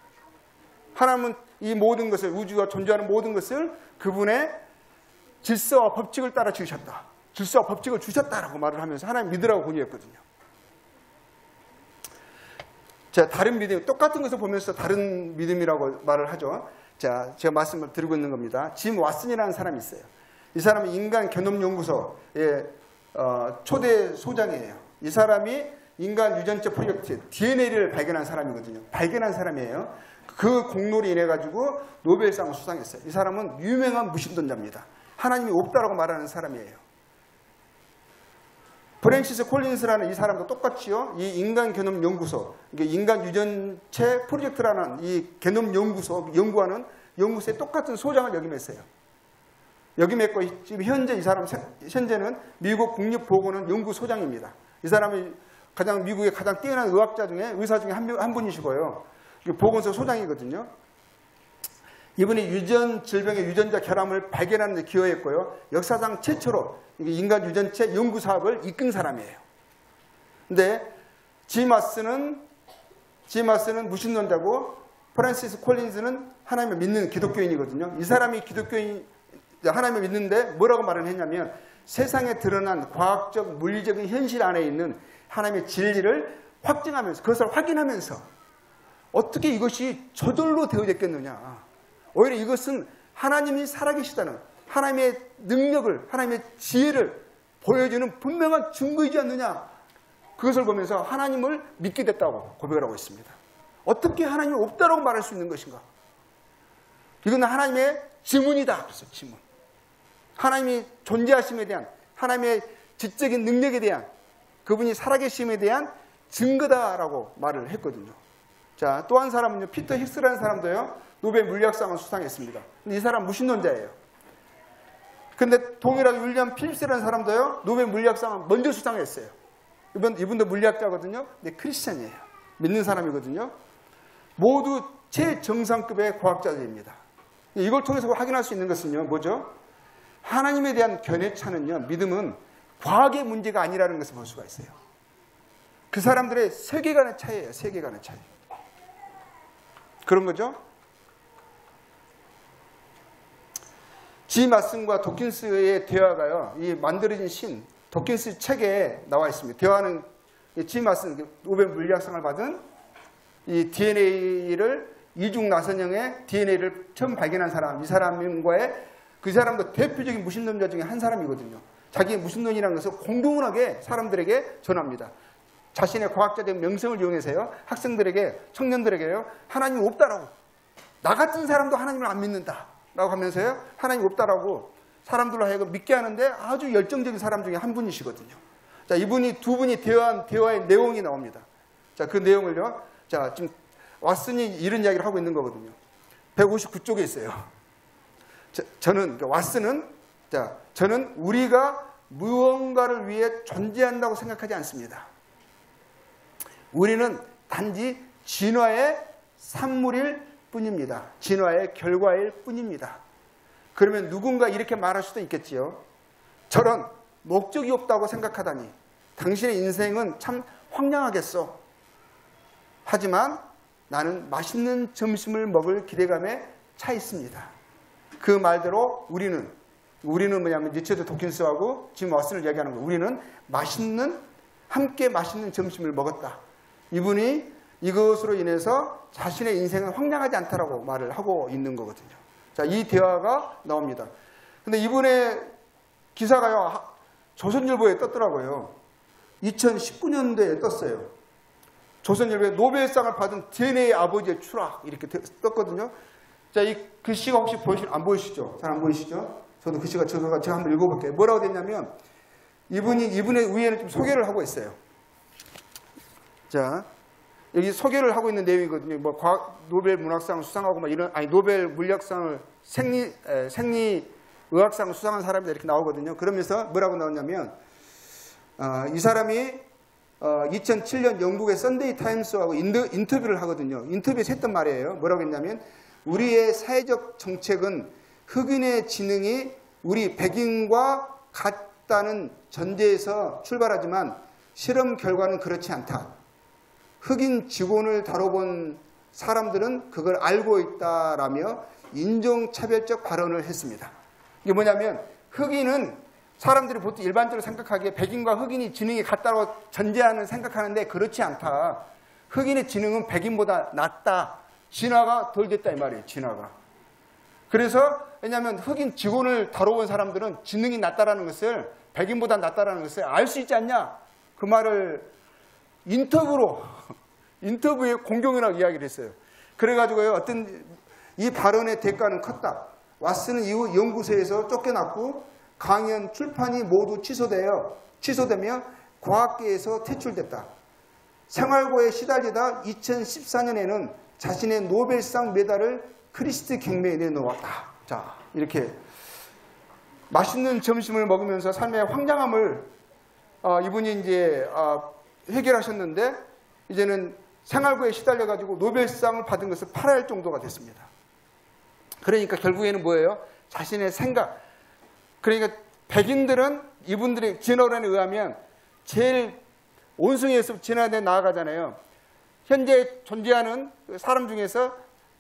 하나님은 이 모든 것을, 우주가 존재하는 모든 것을 그분의 질서와 법칙을 따라 지으셨다. 질서와 법칙을 주셨다라고 말을 하면서 하나님 믿으라고 권유했거든요. 자, 다른 믿음, 똑같은 것을 보면서 다른 믿음이라고 말을 하죠. 자, 제가 말씀을 드리고 있는 겁니다. 짐 왓슨이라는 사람이 있어요. 이 사람은 인간 게놈 연구소의 초대 소장이에요. 이 사람이 인간 유전체 프로젝트 DNA를 발견한 사람이거든요. 발견한 사람이에요. 그 공로로 인해 가지고 노벨상을 수상했어요. 이 사람은 유명한 무신론자입니다. 하나님이 없다라고 말하는 사람이에요. 프랜시스 콜린스라는 이 사람도 똑같이요, 이 인간 게놈 연구소, 인간 유전체 프로젝트라는 이 게놈 연구소 연구하는 연구소에 똑같은 소장을 역임했어요. 역임했고 지금 현재 이 사람 현재는 미국 국립보건원 연구소장입니다. 이 사람이 미국의 가장 뛰어난 의학자 중에 의사 중에 한 분이시고요. 보건소 소장이거든요. 이분이 유전 질병의 유전자 결함을 발견하는 데 기여했고요. 역사상 최초로 인간 유전체 연구 사업을 이끈 사람이에요. 근데 짐 왓슨은 무신론자고 프란시스 콜린스는 하나님을 믿는 기독교인이거든요. 이 사람이 하나님을 믿는데 뭐라고 말을 했냐면 세상에 드러난 과학적 물리적인 현실 안에 있는 하나님의 진리를 확증하면서, 그것을 확인하면서 어떻게 이것이 저절로 되어졌겠느냐. 오히려 이것은 하나님이 살아계시다는 하나님의 능력을, 하나님의 지혜를 보여주는 분명한 증거이지 않느냐. 그것을 보면서 하나님을 믿게 됐다고 고백을 하고 있습니다. 어떻게 하나님이 없다라고 말할 수 있는 것인가? 이건 하나님의 지문이다. 그래서 지문. 하나님이 존재하심에 대한, 하나님의 지적인 능력에 대한, 그분이 살아계심에 대한 증거다라고 말을 했거든요. 자, 또 한 사람은요, 피터 힉스라는 사람도요, 노벨 물리학상을 수상했습니다. 근데 이 사람 무신론자예요. 근데 동일하게 윌리엄 필립스라는 사람도요, 노벨 물리학상을 먼저 수상했어요. 이분도 물리학자거든요. 근데 크리스찬이에요. 믿는 사람이거든요. 모두 최정상급의 과학자들입니다. 이걸 통해서 확인할 수 있는 것은요, 뭐죠? 하나님에 대한 견해차는요, 믿음은 과학의 문제가 아니라는 것을 볼 수가 있어요. 그 사람들의 세계관의 차이예요. 세계관의 차이. 그런 거죠. 짐 왓슨과 도킨스의 대화가요, 이 만들어진 신, 도킨스 책에 나와 있습니다. 대화는 짐 왓슨, 노벨 물리학상을 받은 이 DNA를 이중 나선형의 DNA를 처음 발견한 사람, 이 사람과의 그 사람도 대표적인 무신론자 중에 한 사람이거든요. 자기의 무신론이라는 것을 공공하게 사람들에게 전합니다. 자신의 과학자적 명성을 이용해서요, 학생들에게, 청년들에게요, 하나님이 없다라고, 나 같은 사람도 하나님을 안 믿는다 라고 하면서요, 하나님이 없다라고 사람들로 하여금 믿게 하는데 아주 열정적인 사람 중에 한 분이시거든요. 자, 두 분이 대화한 대화의 내용이 나옵니다. 자, 그 내용을요, 자, 지금 왓슨이 이런 이야기를 하고 있는 거거든요. 159쪽에 있어요. 저는 우리가 무언가를 위해 존재한다고 생각하지 않습니다. 우리는 단지 진화의 산물일 뿐입니다. 진화의 결과일 뿐입니다. 그러면 누군가 이렇게 말할 수도 있겠지요. 저런 목적이 없다고 생각하다니 당신의 인생은 참 황량하겠소. 하지만 나는 맛있는 점심을 먹을 기대감에 차 있습니다. 그 말대로 우리는 뭐냐면 니체도 도킨스하고 짐 왓슨을 얘기하는 거예요. 우리는 함께 맛있는 점심을 먹었다. 이분이 이것으로 인해서 자신의 인생은 황량하지 않다라고 말을 하고 있는 거거든요. 자, 이 대화가 나옵니다. 근데 이분의 기사가요, 조선일보에 떴더라고요. 2019년도에 떴어요. 조선일보에 노벨상을 받은 DNA의 아버지의 추락 이렇게 떴거든요. 자, 이 글씨가 혹시 안 보이시죠? 잘 안 보이시죠? 저도 글씨가 제가 한번 읽어볼게요. 뭐라고 됐냐면 이분의 위에는 좀 소개를 하고 있어요. 자, 여기 소개를 하고 있는 내용이거든요. 뭐 노벨 문학상 수상하고 막 이런 노벨 물리학상을 생리의학상 수상한 사람이 이렇게 나오거든요. 그러면서 뭐라고 나오냐면 이 사람이 2007년 영국의 썬데이 타임스하고 인터뷰를 하거든요. 인터뷰에서 했던 말이에요. 뭐라고 했냐면 우리의 사회적 정책은 흑인의 지능이 우리 백인과 같다는 전제에서 출발하지만 실험 결과는 그렇지 않다. 흑인 직원을 다뤄본 사람들은 그걸 알고 있다라며 인종차별적 발언을 했습니다. 이게 뭐냐면 흑인은 사람들이 보통 일반적으로 생각하기에 백인과 흑인이 지능이 같다고 전제하는 생각하는데 그렇지 않다. 흑인의 지능은 백인보다 낫다. 진화가 덜 됐다 이 말이에요. 진화가. 그래서 왜냐하면 흑인 직원을 다뤄본 사람들은 지능이 낮다라는 것을 백인보다 낫다라는 것을 알 수 있지 않냐. 그 말을 인터뷰에 공경이라고 이야기를 했어요. 그래가지고요. 어떤 이 발언의 대가는 컸다. 왓슨은 이후 연구소에서 쫓겨났고 강연, 출판이 모두 취소되며 과학계에서 퇴출됐다. 생활고에 시달리다 2014년에는 자신의 노벨상 메달을 크리스트 경매에 내놓았다. 자, 이렇게 맛있는 점심을 먹으면서 삶의 황량함을 이분이 이제 해결하셨는데 이제는 생활고에 시달려가지고 노벨상을 받은 것을 팔아야 할 정도가 됐습니다. 그러니까 결국에는 뭐예요? 자신의 생각. 그러니까 백인들은 이분들의 진화론에 의하면 제일 원숭이에서 진화에 나아가잖아요. 현재 존재하는 사람 중에서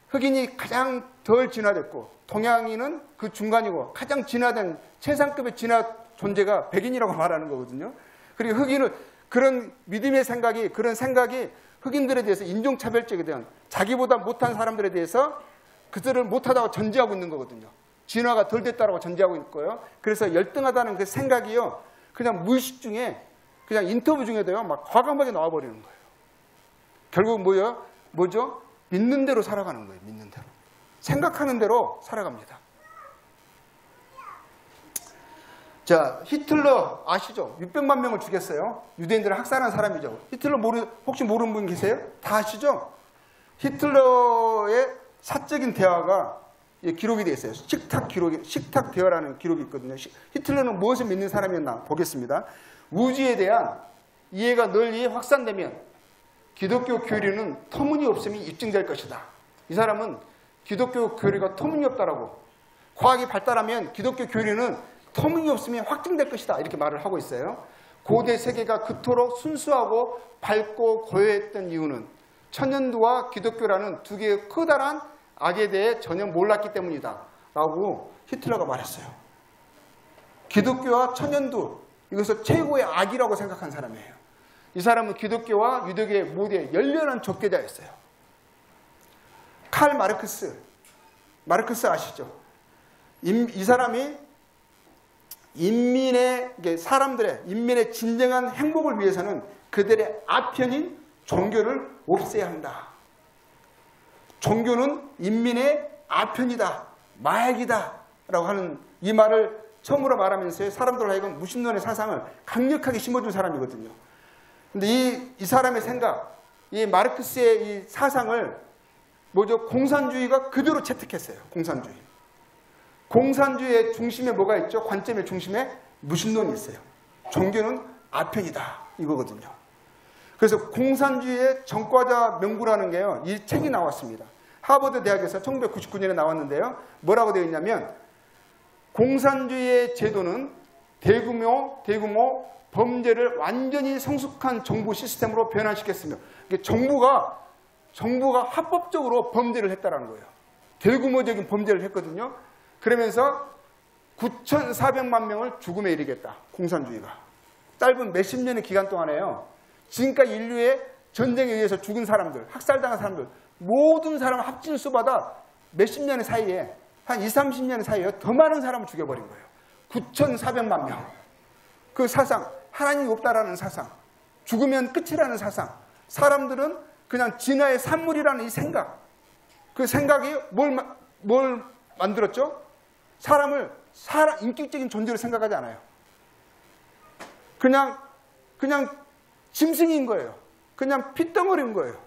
흑인이 가장 덜 진화됐고 동양인은 그 중간이고 가장 진화된 최상급의 진화 존재가 백인이라고 말하는 거거든요. 그리고 흑인을 그런 믿음의 생각이 그런 생각이 흑인들에 대해서 인종차별적에 대한 자기보다 못한 사람들에 대해서 그들을 못하다고 전제하고 있는 거거든요. 진화가 덜 됐다고 전제하고 있고요. 그래서 열등하다는 그 생각이요. 그냥 무의식 중에 그냥 인터뷰 중에도요. 막 과감하게 나와버리는 거예요. 결국 뭐죠? 믿는 대로 살아가는 거예요. 믿는 대로. 생각하는 대로 살아갑니다. 자, 히틀러 아시죠? 600만 명을 죽였어요. 유대인들을 학살한 사람이죠. 히틀러 혹시 모르는 분 계세요? 다 아시죠? 히틀러의 사적인 대화가 기록이 되어 있어요. 식탁 대화라는 기록이 있거든요. 히틀러는 무엇을 믿는 사람이었나 보겠습니다. 우주에 대한 이해가 널리 확산되면 기독교 교리는 터무니없음이 입증될 것이다. 이 사람은 기독교 교리가 터무니없다라고, 과학이 발달하면 기독교 교리는 터무니없음이 확증될 것이다. 이렇게 말을 하고 있어요. 고대 세계가 그토록 순수하고 밝고 고요했던 이유는 천연두와 기독교라는 두 개의 커다란 악에 대해 전혀 몰랐기 때문이다. 라고 히틀러가 말했어요. 기독교와 천연두, 이것을 최고의 악이라고 생각한 사람이에요. 이 사람은 기독교와 유대교의 모두의 열렬한 적개자였어요. 칼 마르크스 아시죠? 이 사람이 인민의 진정한 행복을 위해서는 그들의 아편인 종교를 없애야 한다. 종교는 인민의 아편이다, 마약이다 라고 하는 이 말을 처음으로 말하면서 사람들 하여금 무신론의 사상을 강력하게 심어준 사람이거든요. 근데 이 사람의 생각, 이 마르크스의 이 사상을 공산주의가 그대로 채택했어요. 공산주의의 중심에 뭐가 있죠? 관점의 중심에 무신론이 있어요. 종교는 아편이다 이거거든요. 그래서 공산주의의 전과자 명부라는 게요. 이 책이 나왔습니다. 하버드 대학에서 1999년에 나왔는데요. 뭐라고 되어 있냐면 공산주의의 제도는 대규모 범죄를 완전히 성숙한 정부 시스템으로 변환시켰으며 정부가 합법적으로 범죄를 했다는 거예요. 대규모적인 범죄를 했거든요. 그러면서 9,400만 명을 죽음에 이르겠다. 공산주의가. 짧은 몇십 년의 기간 동안에요. 지금까지 인류의 전쟁에 의해서 죽은 사람들, 학살당한 사람들, 모든 사람 합친 수보다 몇십 년의 사이에 한 20, 30년 사이에 더 많은 사람을 죽여버린 거예요. 9,400만 명. 그 사상, 하나님이 없다라는 사상, 죽으면 끝이라는 사상, 사람들은 그냥 진화의 산물이라는 이 생각, 그 생각이 뭘 만들었죠? 사람을 인격적인 존재로 생각하지 않아요. 그냥 짐승인 거예요. 그냥 핏덩어리인 거예요.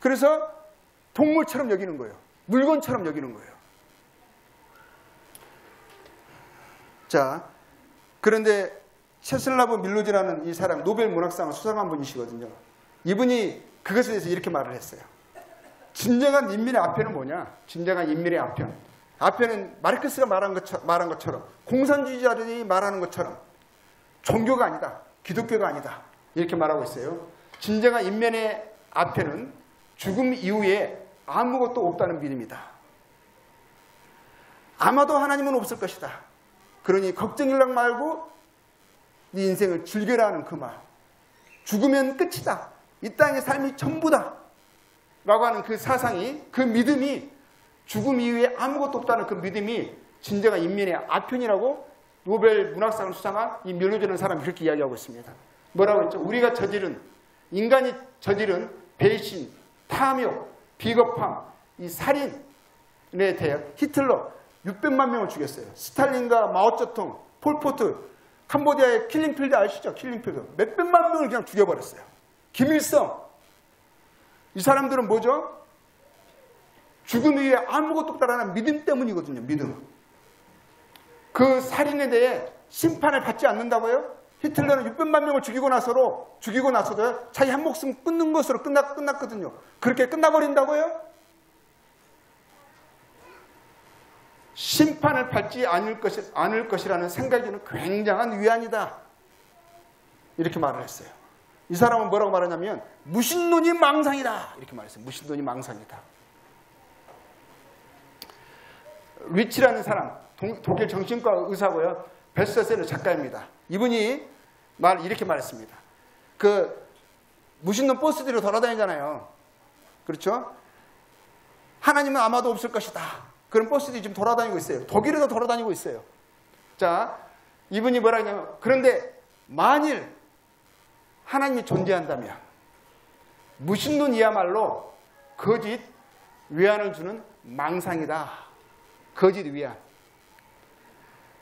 그래서 동물처럼 여기는 거예요. 물건처럼 여기는 거예요. 자, 그런데 체슬라브 밀로즈라는 이 사람, 노벨 문학상을 수상한 분이시거든요. 이분이 그것에 대해서 이렇게 말을 했어요. 진정한 인민의 아편은 뭐냐? 진정한 인민의 아편. 아편은 마르크스가 말한 것처럼, 공산주의자들이 말하는 것처럼 종교가 아니다. 기독교가 아니다. 이렇게 말하고 있어요. 진정한 인민의 아편은 죽음 이후에 아무것도 없다는 믿음이다. 아마도 하나님은 없을 것이다. 그러니 걱정일랑 말고 네 인생을 즐겨라 하는 그 말. 죽으면 끝이다. 이 땅의 삶이 전부다. 라고 하는 그 사상이, 그 믿음이, 죽음 이후에 아무것도 없다는 그 믿음이 진정한 인민의 아편이라고 노벨 문학상을 수상한 이 밀로즈라는 사람이 그렇게 이야기하고 있습니다. 뭐라고 했죠? 우리가 인간이 저지른 배신, 탐욕, 비겁함, 이 살인에 대해 히틀러 600만 명을 죽였어요. 스탈린과 마오쩌둥, 폴포트, 캄보디아의 킬링필드 아시죠? 킬링필드. 몇백만 명을 그냥 죽여버렸어요. 김일성. 이 사람들은 뭐죠? 죽음 이후에 아무것도 없다라는 믿음 때문이거든요. 믿음. 그 살인에 대해 심판을 받지 않는다고요? 히틀러는 600만 명을 죽이고 나서도 자기 한 목숨 끊는 것으로 끝났거든요. 그렇게 끝나버린다고요? 심판을 받지 않을 것이라는 생각에는 굉장한 위안이다. 이렇게 말을 했어요. 이 사람은 뭐라고 말하냐면 무신론이 망상이다. 이렇게 말했어요. 무신론이 망상이다. 리치라는 사람, 독일 정신과 의사고요. 베스트셀러 작가입니다. 이분이 이렇게 말했습니다. 그 무신론 버스들이 돌아다니잖아요. 그렇죠? 하나님은 아마도 없을 것이다. 그런 버스들이 지금 돌아다니고 있어요. 독일에도 돌아다니고 있어요. 자, 이분이 뭐라 하냐면, 그런데 만일 하나님이 존재한다면 무신론이야말로 거짓 위안을 주는 망상이다. 거짓 위안.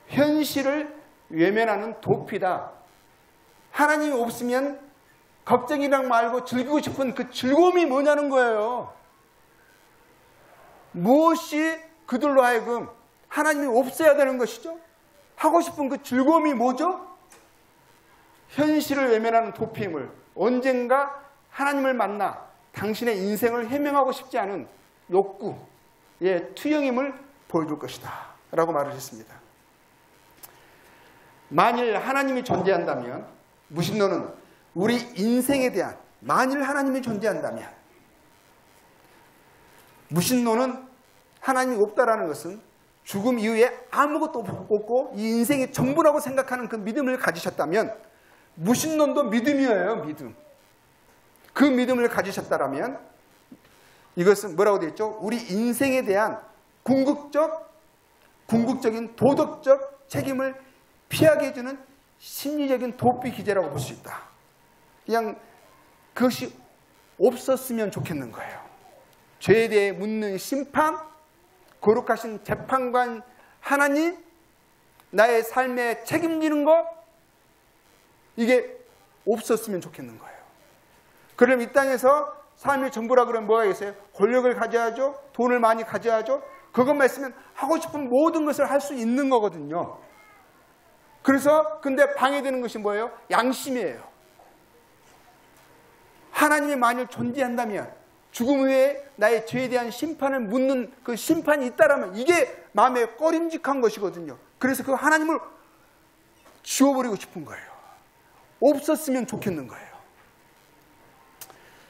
현실을 외면하는 도피다. 하나님이 없으면 걱정이랑 말고 즐기고 싶은 그 즐거움이 뭐냐는 거예요. 무엇이 그들로 하여금 하나님이 없어야 되는 것이죠? 하고 싶은 그 즐거움이 뭐죠? 현실을 외면하는 도피임을, 언젠가 하나님을 만나 당신의 인생을 해명하고 싶지 않은 욕구의 투영임을 보여줄 것이다 라고 말을 했습니다. 만일 하나님이 존재한다면, 무신론은 우리 인생에 대한, 만일 하나님이 존재한다면, 무신론은 하나님이 없다라는 것은 죽음 이후에 아무것도 없고 이 인생이 전부라고 생각하는 그 믿음을 가지셨다면, 무신론도 믿음이에요. 믿음. 그 믿음을 가지셨다면 이것은 뭐라고 되어 있죠? 우리 인생에 대한 궁극적인 도덕적 책임을 피하게 해주는 심리적인 도피 기제라고 볼 수 있다. 그냥 그것이 없었으면 좋겠는 거예요. 죄에 대해 묻는 심판, 거룩하신 재판관 하나님, 나의 삶에 책임지는 것, 이게 없었으면 좋겠는 거예요. 그럼 이 땅에서 삶의 전부라 그러면 뭐가 있어요? 권력을 가져야죠. 돈을 많이 가져야죠. 그것만 있으면 하고 싶은 모든 것을 할 수 있는 거거든요. 그래서 근데 방해되는 것이 뭐예요? 양심이에요. 하나님이 만일 존재한다면 죽음 후에 나의 죄에 대한 심판을 묻는 그 심판이 있다라면 이게 마음에 꺼림직한 것이거든요. 그래서 그 하나님을 지워버리고 싶은 거예요. 없었으면 좋겠는 거예요.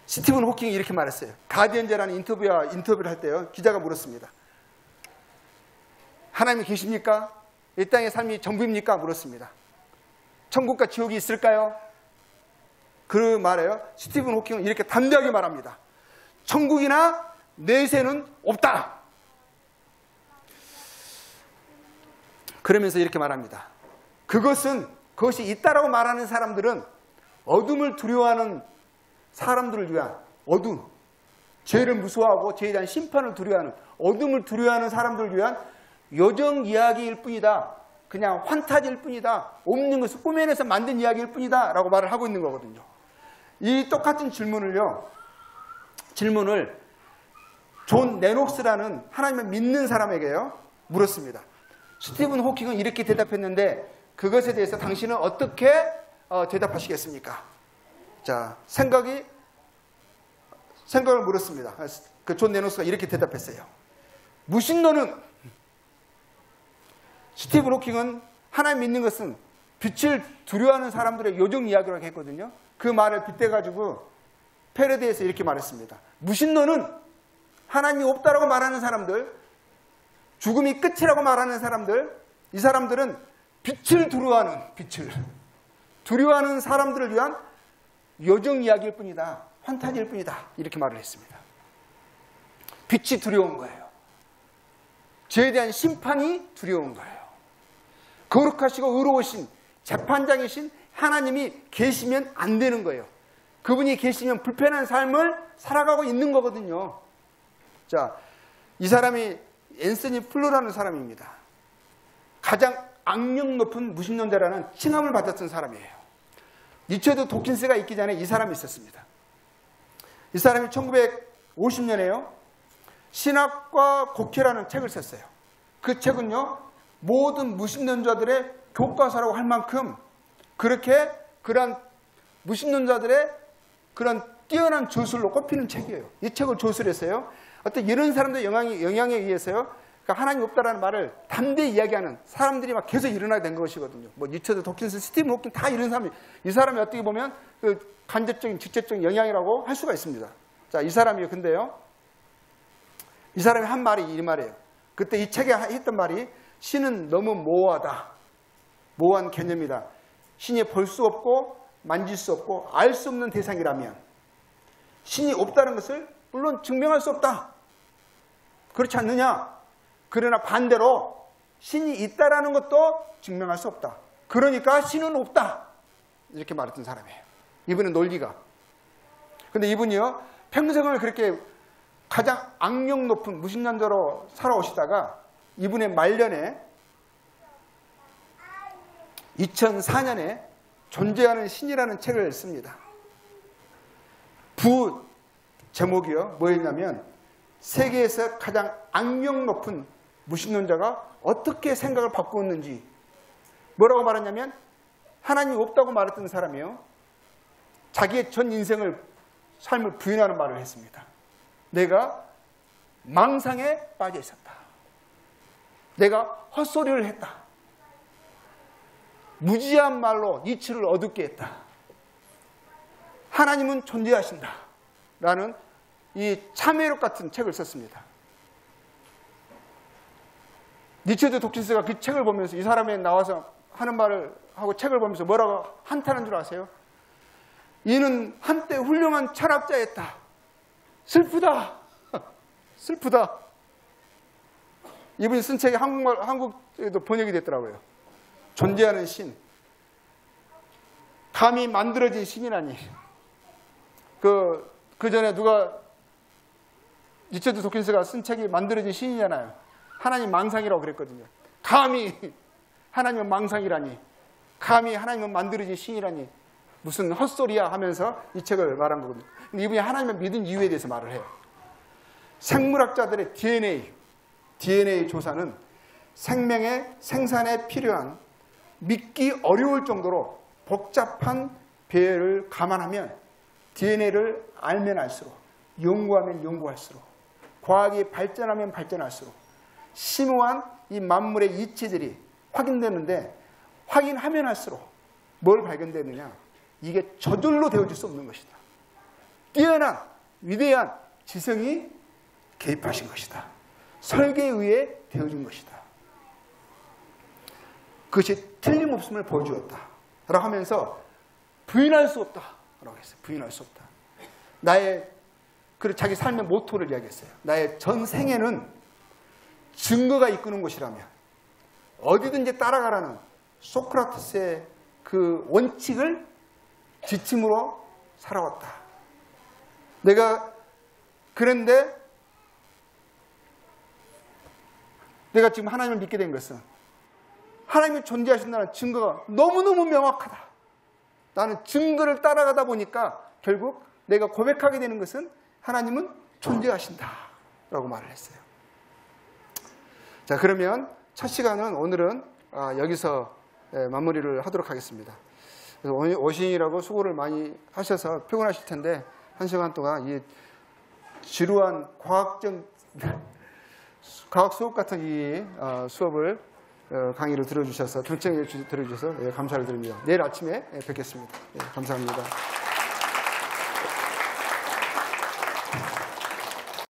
스티븐 호킹이 이렇게 말했어요. 가디언즈라는 인터뷰를 할 때요. 기자가 물었습니다. 하나님이 계십니까? 이 땅의 삶이 전부입니까? 물었습니다. 천국과 지옥이 있을까요? 그 말에요. 스티븐 호킹은 이렇게 담대하게 말합니다. 천국이나 내세는 없다. 그러면서 이렇게 말합니다. 그것은 그것이 있다라고 말하는 사람들은 어둠을 두려워하는 사람들을 위한 어둠, 죄를 무서워하고 죄에 대한 심판을 두려워하는 어둠을 두려워하는 사람들을 위한 요정 이야기일 뿐이다. 그냥 환타지일 뿐이다. 없는 것을 꾸며내서 만든 이야기일 뿐이다 라고 말을 하고 있는 거거든요. 이 똑같은 질문을 존 레녹스라는 하나님을 믿는 사람에게요 물었습니다. 스티븐 호킹은 이렇게 대답했는데 그것에 대해서 당신은 어떻게 대답하시겠습니까? 자, 생각을 물었습니다. 그 존 레녹스가 이렇게 대답했어요. 무신론은, 스티븐 호킹은 하나님 믿는 것은 빛을 두려워하는 사람들의 요정 이야기라고 했거든요. 그 말을 빗대가지고 패러디에서 이렇게 말했습니다. 무신론은 하나님이 없다라고 말하는 사람들, 죽음이 끝이라고 말하는 사람들, 이 사람들은 빛을 두려워하는 사람들을 위한 요정 이야기일 뿐이다. 환타지일 뿐이다. 이렇게 말을 했습니다. 빛이 두려운 거예요. 죄에 대한 심판이 두려운 거예요. 거룩하시고 의로우신 재판장이신 하나님이 계시면 안 되는 거예요. 그분이 계시면 불편한 삶을 살아가고 있는 거거든요. 자, 이 사람이 앤서니 플루라는 사람입니다. 가장 악령 높은 무신론자라는 칭함을 받았던 사람이에요. 리처드 도킨스가 있기 전에 이 사람이 있었습니다. 이 사람이 1950년에요. 신학과 곡해라는 책을 썼어요. 그 책은요, 모든 무신론자들의 교과서라고 할 만큼 그렇게 그런 무신론자들의 그런 뛰어난 저술로 꼽히는 책이에요. 이 책을 저술했어요. 어떤 이런 사람들의 영향에 의해서요, 그러니까 하나님 없다라는 말을 담대히 이야기하는 사람들이 막 계속 일어나게 된 것이거든요. 뭐 리처드 도킨스, 스티븐 호킹 다 이런 사람이, 이 사람이 어떻게 보면 그 간접적인 직접적인 영향이라고 할 수가 있습니다. 자, 이 사람이요. 근데요, 이 사람이 한 말이 이 말이에요. 그때 이 책에 했던 말이 신은 너무 모호하다. 모호한 개념이다. 신이 볼 수 없고 만질 수 없고 알 수 없는 대상이라면 신이 없다는 것을 물론 증명할 수 없다. 그렇지 않느냐? 그러나 반대로 신이 있다라는 것도 증명할 수 없다. 그러니까 신은 없다. 이렇게 말했던 사람이에요. 이분은 논리가. 근데 이분이요, 평생을 그렇게 가장 악령 높은 무신론자로 살아오시다가 이분의 말년에 2004년에 존재하는 신이라는 책을 씁니다. 부 제목이요, 뭐였냐면 세계에서 가장 악령 높은 무신론자가 어떻게 생각을 바꾸었는지, 뭐라고 말했냐면 하나님이 없다고 말했던 사람이요, 자기의 전 인생을 삶을 부인하는 말을 했습니다. 내가 망상에 빠져 있었다. 내가 헛소리를 했다. 무지한 말로 이치를 어둡게 했다. 하나님은 존재하신다. 라는 이 참회록 같은 책을 썼습니다. 리처드 도킨스가 그 책을 보면서 이 사람이 나와서 하는 말을 하고 책을 보면서 뭐라고 한탄한 줄 아세요? 이는 한때 훌륭한 철학자였다. 슬프다. 슬프다. 이분이 쓴 책이 한국에도 번역이 됐더라고요. 존재하는 신. 감히 만들어진 신이라니. 그 전에 누가 리처드 도킨스가 쓴 책이 만들어진 신이잖아요. 하나님 망상이라고 그랬거든요. 감히 하나님은 망상이라니. 감히 하나님은 만들어진 신이라니. 무슨 헛소리야 하면서 이 책을 말한 거거든요. 근데 이분이 하나님을 믿은 이유에 대해서 말을 해요. 생물학자들의 DNA 조사는 생명의 생산에 필요한 믿기 어려울 정도로 복잡한 배열을 감안하면 DNA를 알면 알수록, 연구하면 연구할수록, 과학이 발전하면 발전할수록 심오한 이 만물의 이치들이 확인되는데, 확인하면 할수록 뭘 발견되느냐? 이게 저절로 되어질 수 없는 것이다. 뛰어난 위대한 지성이 개입하신 것이다. 설계에 의해 되어진 것이다. 그것이 틀림없음을 보여주었다. 라고 하면서 부인할 수 없다. 라고 했어요. 부인할 수 없다. 그리고 자기 삶의 모토를 이야기했어요. 나의 전 생애는 증거가 이끄는 것이라면 어디든지 따라가라는 소크라테스의 그 원칙을 지침으로 살아왔다. 내가 그런데 내가 지금 하나님을 믿게 된 것은 하나님이 존재하신다는 증거가 너무너무 명확하다. 나는 증거를 따라가다 보니까 결국 내가 고백하게 되는 것은 하나님은 존재하신다 라고 말을 했어요. 자, 그러면 첫 시간은 오늘은 여기서 마무리를 하도록 하겠습니다. 그래서 오신이라고 수고를 많이 하셔서 피곤하실 텐데 한 시간 동안 이 지루한 과학 수업 같은 이 수업을 강의를 들어주셔서 경청해 들어주셔서 감사를 드립니다. 내일 아침에 뵙겠습니다. 감사합니다.